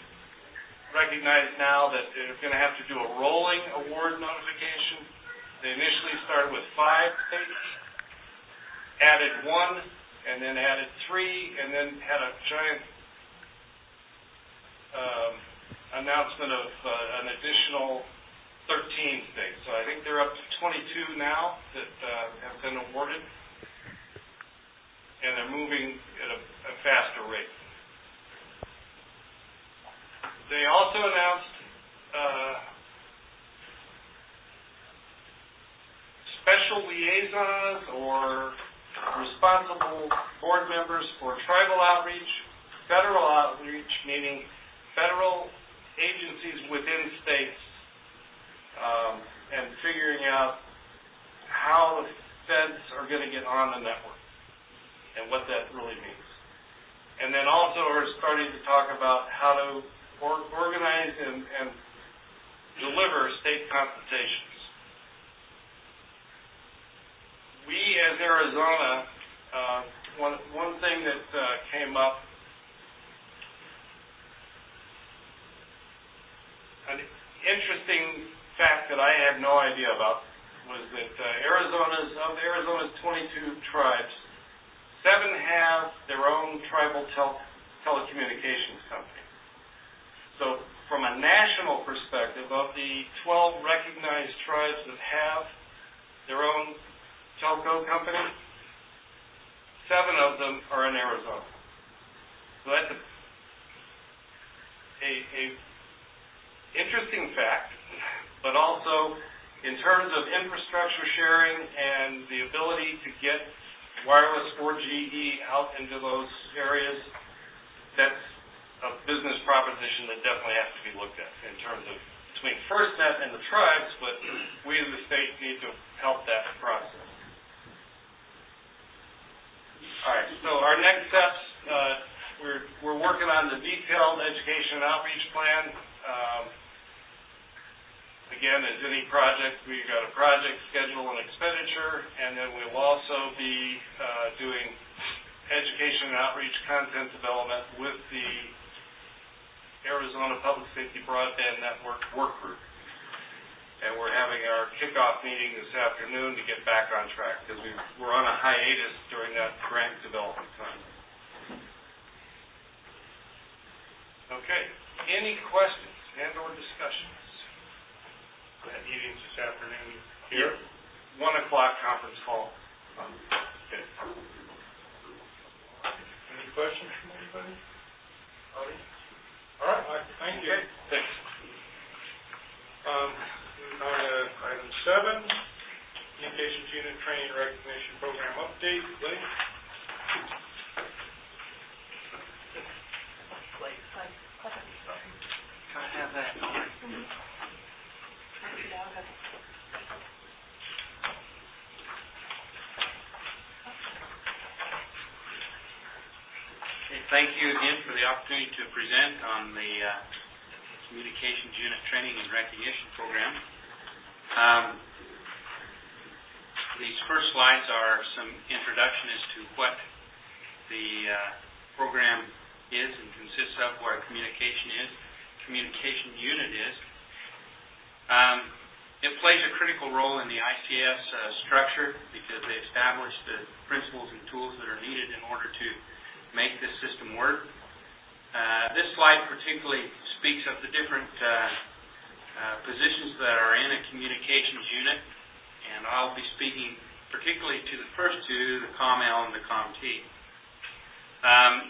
recognize now that they're going to have to do a rolling award notification. They initially started with 5 states, added 1, and then added 3, and then had a giant announcement of an additional 13 states. So I think they're up to 22 now that have been awarded, and they're moving at a faster rate. They also announced special liaisons or responsible board members for tribal outreach, federal outreach, meaning federal agencies within states, and figuring out how the feds are going to get on the network and what that really means. And then also we're starting to talk about how to organize and deliver state consultations. We, as Arizona, one thing that came up, an interesting fact that I had no idea about, was that of Arizona's 22 tribes, 7 have their own tribal telecommunications company. So from a national perspective, of the 12 recognized tribes that have their own telco company, 7 of them are in Arizona. So that's a interesting fact, but also in terms of infrastructure sharing and the ability to get wireless 4G out into those areas, that's a business proposition that definitely has to be looked at in terms of between FirstNet and the tribes, but we as the state need to help that process. All right, so our next steps, we're working on the detailed education and outreach plan. Again, as any project, we've got a project schedule and expenditure, and then we'll also be doing education and outreach content development with the Arizona Public Safety Broadband Network work group. And we're having our kickoff meeting this afternoon to get back on track, because we're on a hiatus during that grant development time. Okay, any questions and or discussions? That meeting's this afternoon here. 1 o'clock conference call. Okay. Any questions from anybody? All right, thank you. Thanks. Moving on to item 7, Communications Unit Training Recognition Program Update. Blake? Can I have that? Thank you again for the opportunity to present on the Communications Unit Training and Recognition Program. These first slides are some introduction as to what the program is and consists of, what a communication unit is. It plays a critical role in the ICS structure because they establish the principles and tools that are needed in order to make this system work. This slide particularly speaks of the different positions that are in a communications unit, and I'll be speaking particularly to the first two, the COML and the COMT.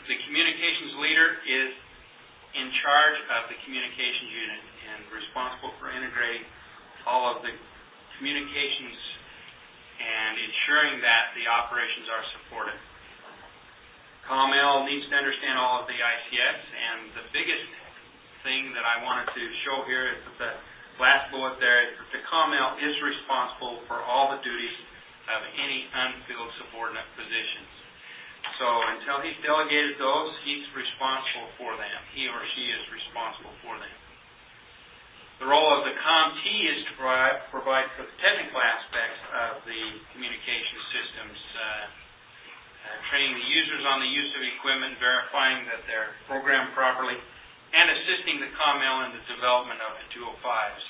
The communications leader is in charge of the communications unit and responsible for integrating all of the communications and ensuring that the operations are supported. COML needs to understand all of the ICS, and the biggest thing that I wanted to show here is that the last bullet there is that the COML is responsible for all the duties of any unfilled subordinate positions. So until he's delegated those, he's responsible for them. He or she is responsible for them. The role of the COMT is to provide for the technical aspects of the communication systems, training the users on the use of equipment, verifying that they're programmed properly, and assisting the COML in the development of the 205s.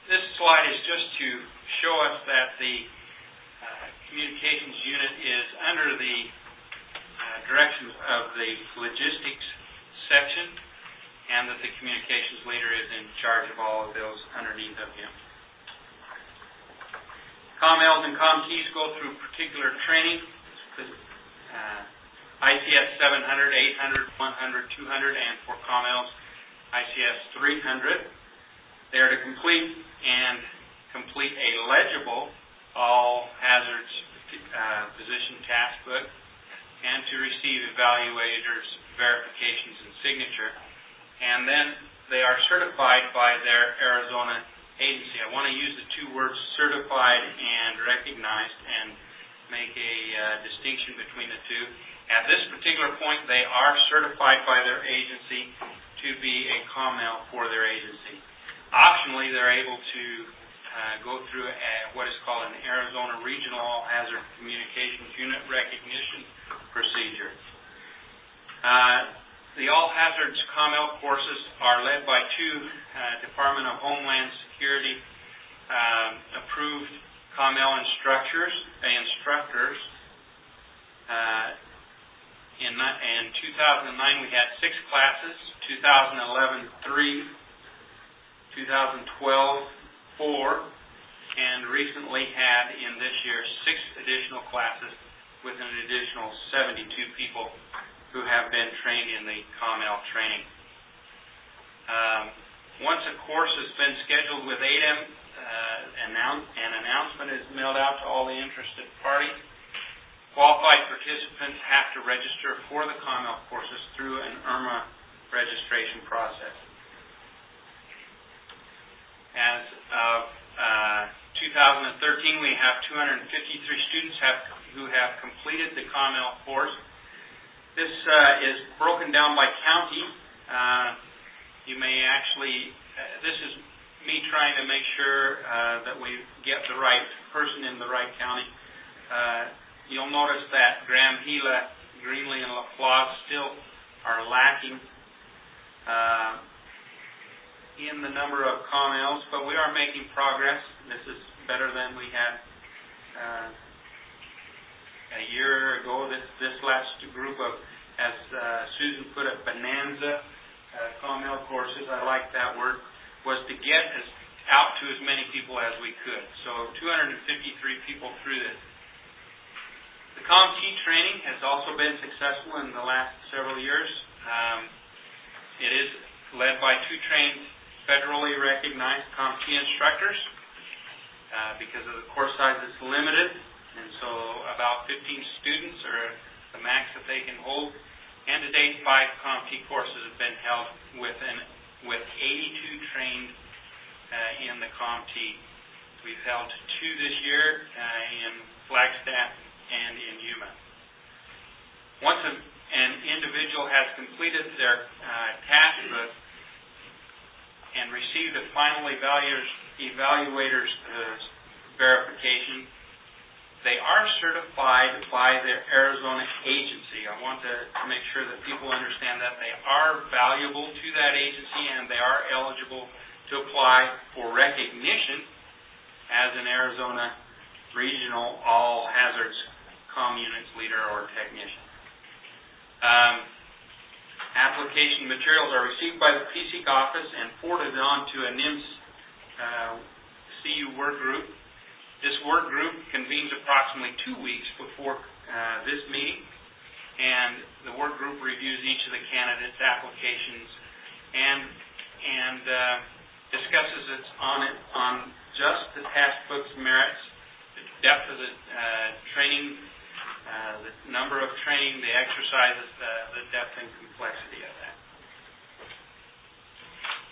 This slide is just to show us that the communications unit is under the directions of the logistics section, and that the communications leader is in charge of all of those underneath of him. COMLs and COMTs go through particular training, ICS 700, 800, 100, 200, and for COMLs, ICS 300. They are to complete a legible all hazards position task book and to receive evaluators' verifications and signature. And then they are certified by their Arizona agency. I want to use the two words certified and recognized and make a distinction between the two. At this particular point, they are certified by their agency to be a COML for their agency. Optionally, they're able to go through what is called an Arizona Regional All Hazard Communications Unit Recognition procedure. The All Hazards COML courses are led by two Department of Homeland Security approved COML instructors. In 2009 we had 6 classes, 2011 3, 2012 4, and recently had in this year 6 additional classes with an additional 72 people who have been trained in the COML training. Once a course has been scheduled with ADEM, an announcement is mailed out to all the interested parties. Qualified participants have to register for the COML courses through an IRMA registration process. As of 2013, we have 253 students who have completed the COML course. This is broken down by county. You may actually, this is me trying to make sure that we get the right person in the right county. You'll notice that Graham, Gila, Greenlee, and LaFlamme still are lacking in the number of COMLs, but we are making progress. This is better than we had a year ago. This last group of, as Susan put it, bonanza COML courses, I like that word, was to get out to as many people as we could. So 253 people through this. The COMT training has also been successful in the last several years. It is led by 2 trained federally recognized COMT instructors because of the course size is limited, and so about 15 students are the max that they can hold. And to date, 5 COMT courses have been held with 82 trained in the COMT. We've held 2 this year in Flagstaff and in Yuma. Once an individual has completed their task book and received a final evaluator's verification, they are certified by their Arizona agency. I want to make sure that people understand that they are valuable to that agency and they are eligible to apply for recognition as an Arizona Regional All Hazards COM Units Leader or Technician. Application materials are received by the PSIC office and forwarded on to a NIMS CU work group. This work group convenes approximately 2 weeks before this meeting, and the work group reviews each of the candidates' applications and discusses it on just the task book's merits, the depth of the training, the number of training, the exercises, the depth and complexity of that.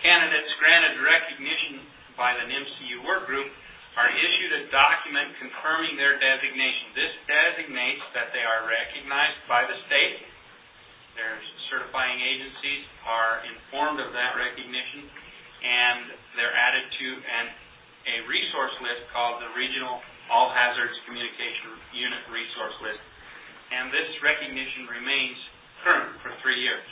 Candidates granted recognition by the NIMS-CU work group are issued a document confirming their designation. This designates that they are recognized by the state. Their certifying agencies are informed of that recognition, and they're added to a resource list called the Regional All Hazards Communication Unit Resource List. And this recognition remains current for 3 years.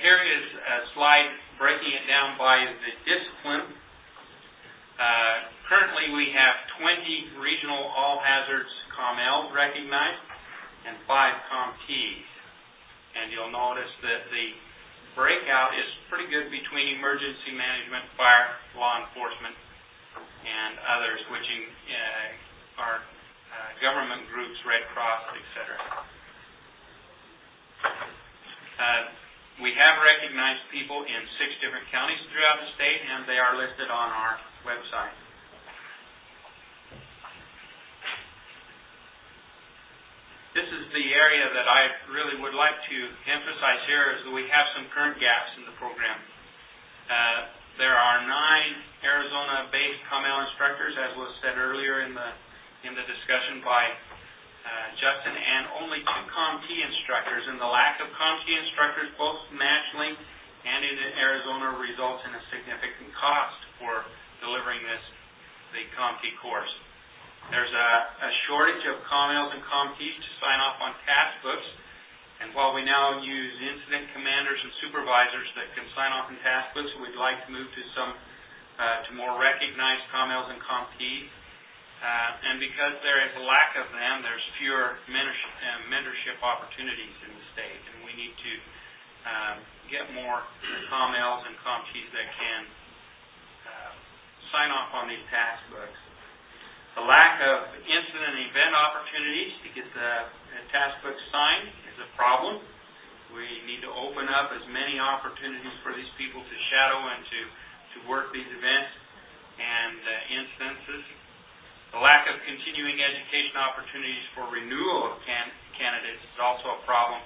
Here is a slide breaking it down by the discipline. Currently we have 20 Regional All Hazards COMLs recognized and 5 COMTs. And you'll notice that the breakout is pretty good between emergency management, fire, law enforcement, and others, which are government groups, Red Cross, etc. We have recognized people in 6 different counties throughout the state, and they are listed on our website. This is the area that I really would like to emphasize here, is that we have some current gaps in the program. There are 9 Arizona-based COML instructors, as was said earlier in the discussion by Justin, and only 2 COMT instructors. And the lack of COMT instructors, both nationally and in Arizona, results in a significant cost for delivering the COMT course. There's a shortage of COMLs and COMTs to sign off on task books, and while we now use incident commanders and supervisors that can sign off on task books, we'd like to move to to more recognized COMLs and COMTs. And because there is a lack of them, there's fewer mentorship opportunities in the state, and we need to get more COMLs and COMTs that can sign off on these task books. The lack of incident and event opportunities to get the task book signed is a problem. We need to open up as many opportunities for these people to shadow and to work these events and incidences. The lack of continuing education opportunities for renewal of candidates is also a problem.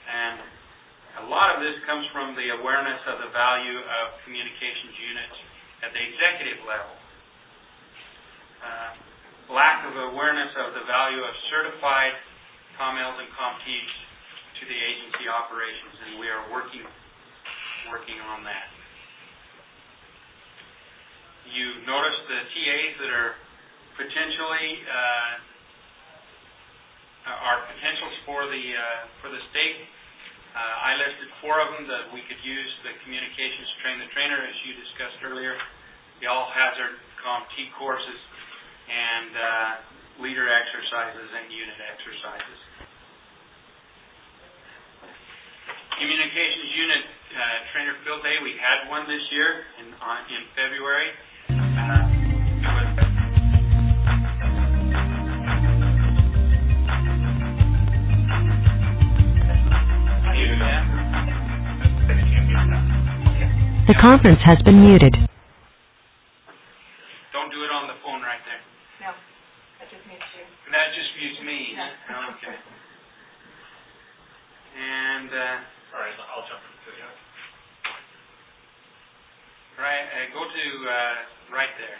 And a lot of this comes from the awareness of the value of communications units at the executive level. Lack of awareness of the value of certified COMLs and COMTs to the agency operations, and we are working on that. You notice the TAs that are potentially are potentials for the state. I listed 4 of them that we could use the communications train the trainer, as you discussed earlier, the all hazard COMT courses, and leader exercises and unit exercises. Communications unit trainer field day, we had one this year in February. The conference has been muted. Don't do it on the phone right there. No, that just mutes you. That just mutes me. Yeah. Okay. And All right, I'll jump into the right, go to right there.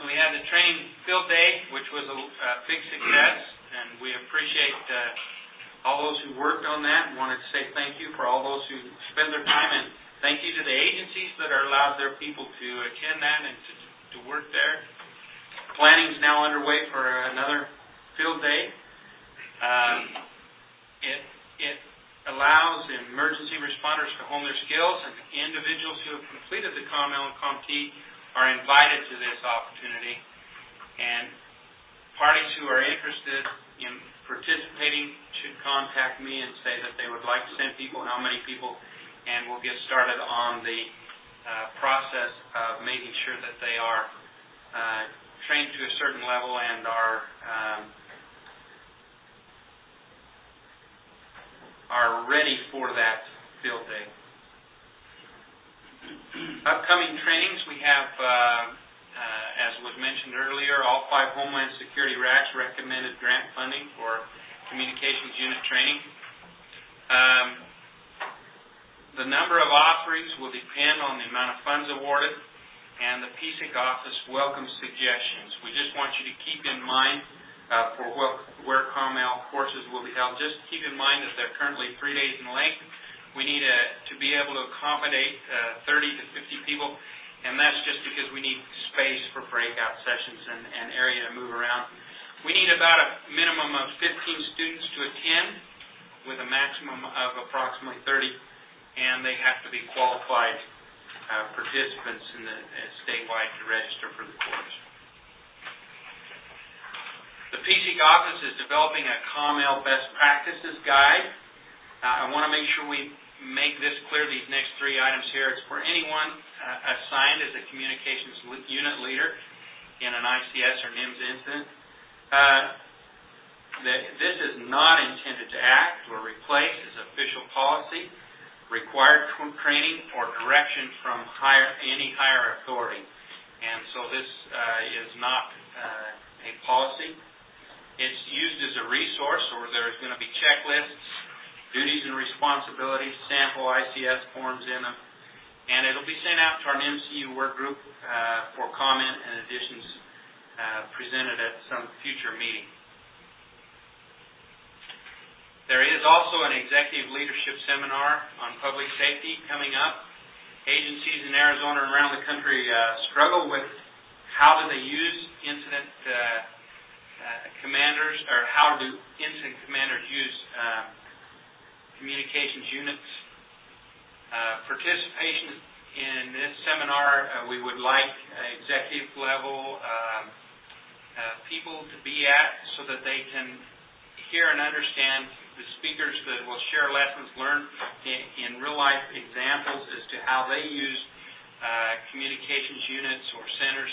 We had the training field day, which was a big success, and we appreciate all those who worked on that. And wanted to say thank you for all those who spend their time, and thank you to the agencies that are allowed their people to attend that and to work there. Planning is now underway for another field day. It allows emergency responders to hone their skills, and individuals who have completed the COML and COMT are invited to this opportunity. And parties who are interested in participating should contact me and say that they would like to send people, how many people, and we'll get started on the process of making sure that they are trained to a certain level and are ready for that field day. Upcoming trainings, we have, as was mentioned earlier, all 5 Homeland Security RACs recommended grant funding for communications unit training. The number of offerings will depend on the amount of funds awarded, and the PSIC office welcomes suggestions. We just want you to keep in mind for where COML courses will be held. Just keep in mind that they're currently 3 days in length. We need to be able to accommodate 30 to 50 people, and that's just because we need space for breakout sessions and area to move around. We need about a minimum of 15 students to attend, with a maximum of approximately 30, and they have to be qualified participants in the statewide to register for the course. The PSIC office is developing a COML best practices guide. I want to make sure we make this clear, these next 3 items here. It's for anyone assigned as a communications unit leader in an ICS or NIMS incident. this is not intended to act or replace as official policy, required training, or direction from any higher authority. And so this is not a policy. It's used as a resource, or there's going to be checklists, duties and responsibilities, sample ICS forms in them, and it'll be sent out to our MCU work group for comment and additions presented at some future meeting. There is also an executive leadership seminar on public safety coming up. Agencies in Arizona and around the country struggle with how do they use incident commanders, or how do incident commanders use communications units. Participation in this seminar, we would like executive level people to be at, so that they can hear and understand the speakers that will share lessons learned in real life examples as to how they use communications units or centers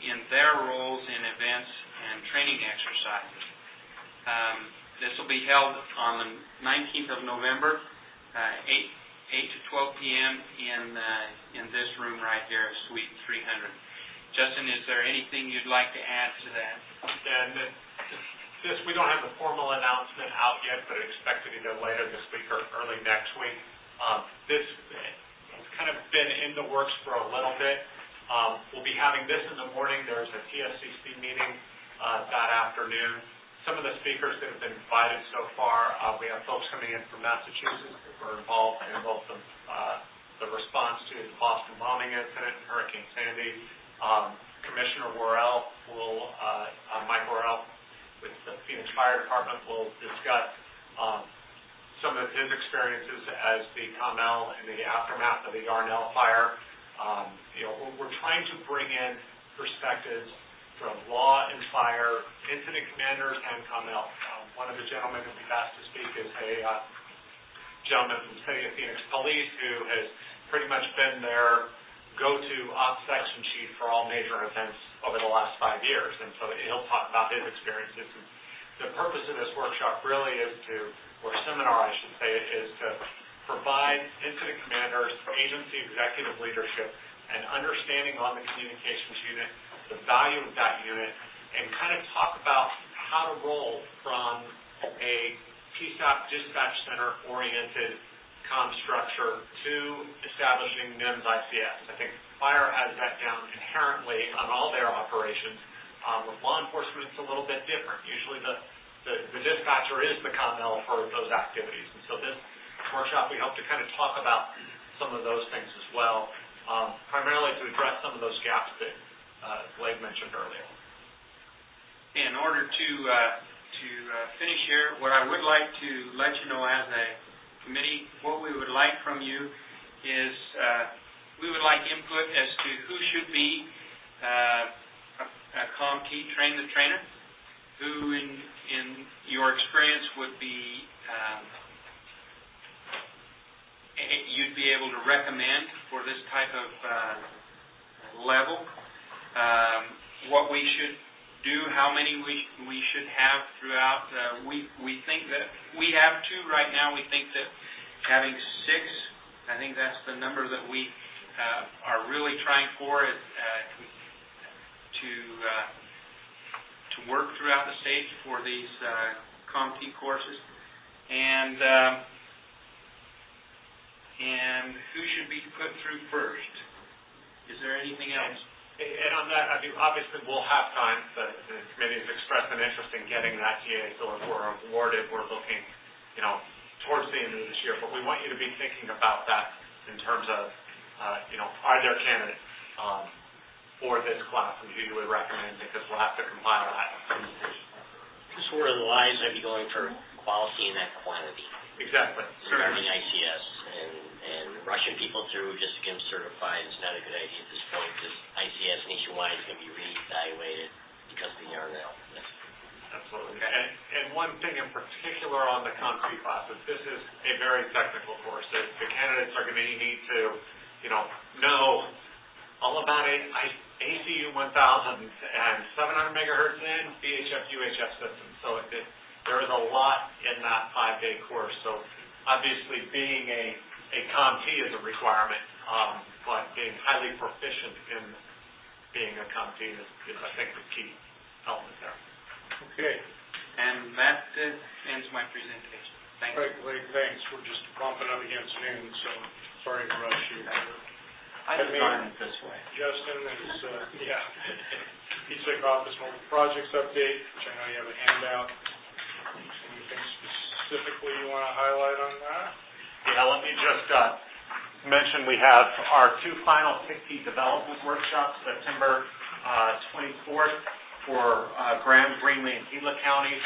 in their roles in events and training exercises. This will be held on the 19th of November, 8 to 12 p.m. in this room right here, Suite 300. Justin, is there anything you'd like to add to that? And this, we don't have the formal announcement out yet, but expected either later this week or early next week. This has kind of been in the works for a little bit. We'll be having this in the morning. There's a TSCC meeting that afternoon. Some of the speakers that have been invited so far, we have folks coming in from Massachusetts that were involved in both the response to the Boston bombing incident and Hurricane Sandy. Commissioner Worrell Mike Worrell with the Phoenix Fire Department will discuss some of his experiences as the COML in the aftermath of the Yarnell fire. We're trying to bring in perspectives from law and fire, incident commanders, and COML. One of the gentlemen that we've asked to speak is a gentleman from the City of Phoenix Police who has pretty much been their go-to ops section chief for all major events over the last 5 years, and so he'll talk about his experiences. And the purpose of this workshop really is or seminar I should say, is to provide incident commanders, agency executive leadership, and understanding on the communications unit, the value of that unit, and kind of talk about how to roll from a PSAP dispatch center oriented comm structure to establishing NIMS ICS. I think fire has that down inherently on all their operations. With law enforcement, it's a little bit different. Usually the dispatcher is the COML for those activities. And so this workshop, we hope to kind of talk about some of those things as well, primarily to address some of those gaps that Blake mentioned earlier. In order to finish here, what I would like to let you know as a committee, what we would like from you is we would like input as to who should be a COMT, train the trainer, who in your experience would be you'd be able to recommend for this type of level, what we should do, how many we should have throughout. We think that we have 2 right now. We think that having 6, I think that's the number that we are really trying for, is to work throughout the state for these COMT courses, and who should be put through first. Is there anything else? And on that, I mean, obviously we'll have time. The committee has expressed an interest in getting that TA, so if we're awarded, we're looking, towards the end of this year. But we want you to be thinking about that in terms of, are there candidates for this class and who you would recommend, because we'll have to compile that. This word of the lies might be going for quality and not quantity. Exactly. Regarding ICS, and rushing people through just to get them certified is not a good idea at this point, because ICS nationwide is going to be reevaluated because of the Yarnell. Absolutely. And one thing in particular on the COMT classes, this is a very technical course. The candidates are going to need to, know a all about ACU 1000 and 700 megahertz in VHF UHF systems. So there is a lot in that 5-day course. So obviously being a CompT is a requirement, but being highly proficient in being a CompT is I think, the key element there. Okay. And that ends my presentation. Thank you. Right, Blake, thanks. We're just bumping up against noon, so sorry to rush you. I designed it this way. Justin is, AZPSIC Office Mobile Projects Update, which I know you have a handout. Anything specifically you want to highlight on that? Yeah, let me just mention we have our 2 final SIEC development workshops, September 24th for Graham, Greenlee, and Gila counties.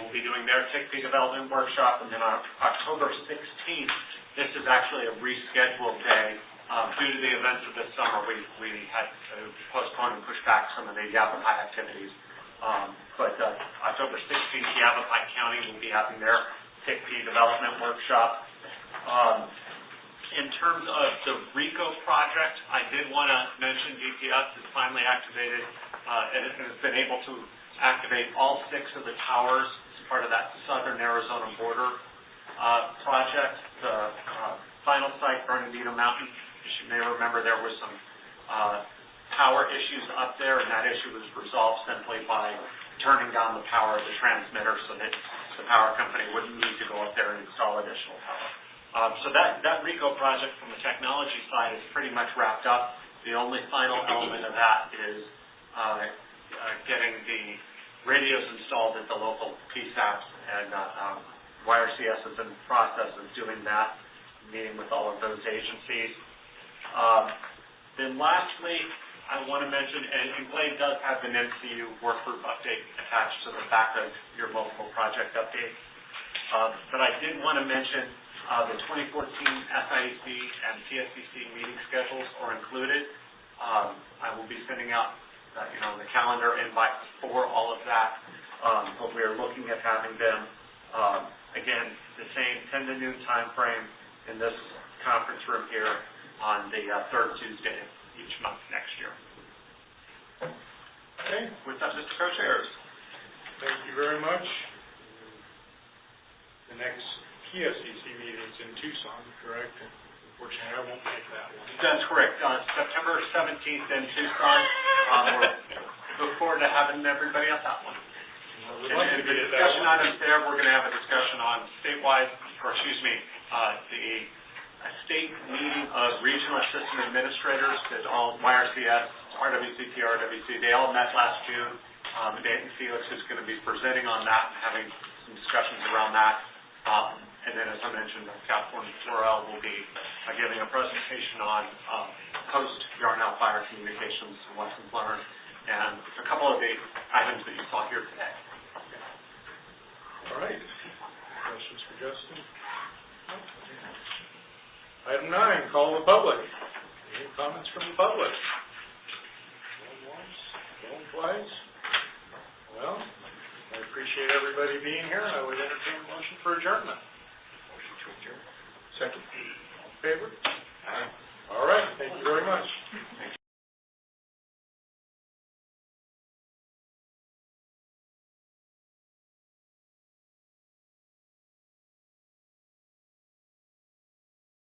We'll be doing their SIEC development workshop, and then on October 16th, this is actually a rescheduled day. Due to the events of this summer, we had to postpone and push back some of the Yavapai activities. But October 16th, Yavapai County will be having their SIEC development workshop. In terms of the RICO project, I did want to mention DPS has finally activated and has been able to activate all 6 of the towers as part of that southern Arizona border project. The final site, Bernardino Mountain, as you may remember, there was some power issues up there, and that issue was resolved simply by turning down the power of the transmitter so that the power company wouldn't need to go up there and install additional power. So that RICO project from the technology side is pretty much wrapped up. The only final element of that is getting the radios installed at the local PSAPs, and YRCS is in the process of doing that, meeting with all of those agencies. Then lastly, I want to mention, and Glade does have an MCU workgroup update attached to the back of your local project update. But I did want to mention the 2014 SIEC and PSCC meeting schedules are included. I will be sending out the calendar invite for all of that, but we are looking at having them, again, the same 10 to noon time frame in this conference room here on the 3rd Tuesday of each month next year. Okay, with that, Mr. Co-Chairs. Thank you very much. The next PSCC meeting is in Tucson, correct? Unfortunately, I won't make that one. That's correct. September 17th in Tucson. We look forward to having everybody at that one. We'd like to The be at that discussion one. items there, we're going to have a discussion on statewide, or excuse me, a state meeting of regional assistant administrators that all YRCS, RWCT, RWC, they all met last June. Dayton Felix is going to be presenting on that and having some discussions around that. And then, as I mentioned, California Florell will be giving a presentation on post-Yarnell fire communications, lessons learned, and a couple of the items that you saw here today. All right. Questions for Justin? Item 9, call the public. Any comments from the public?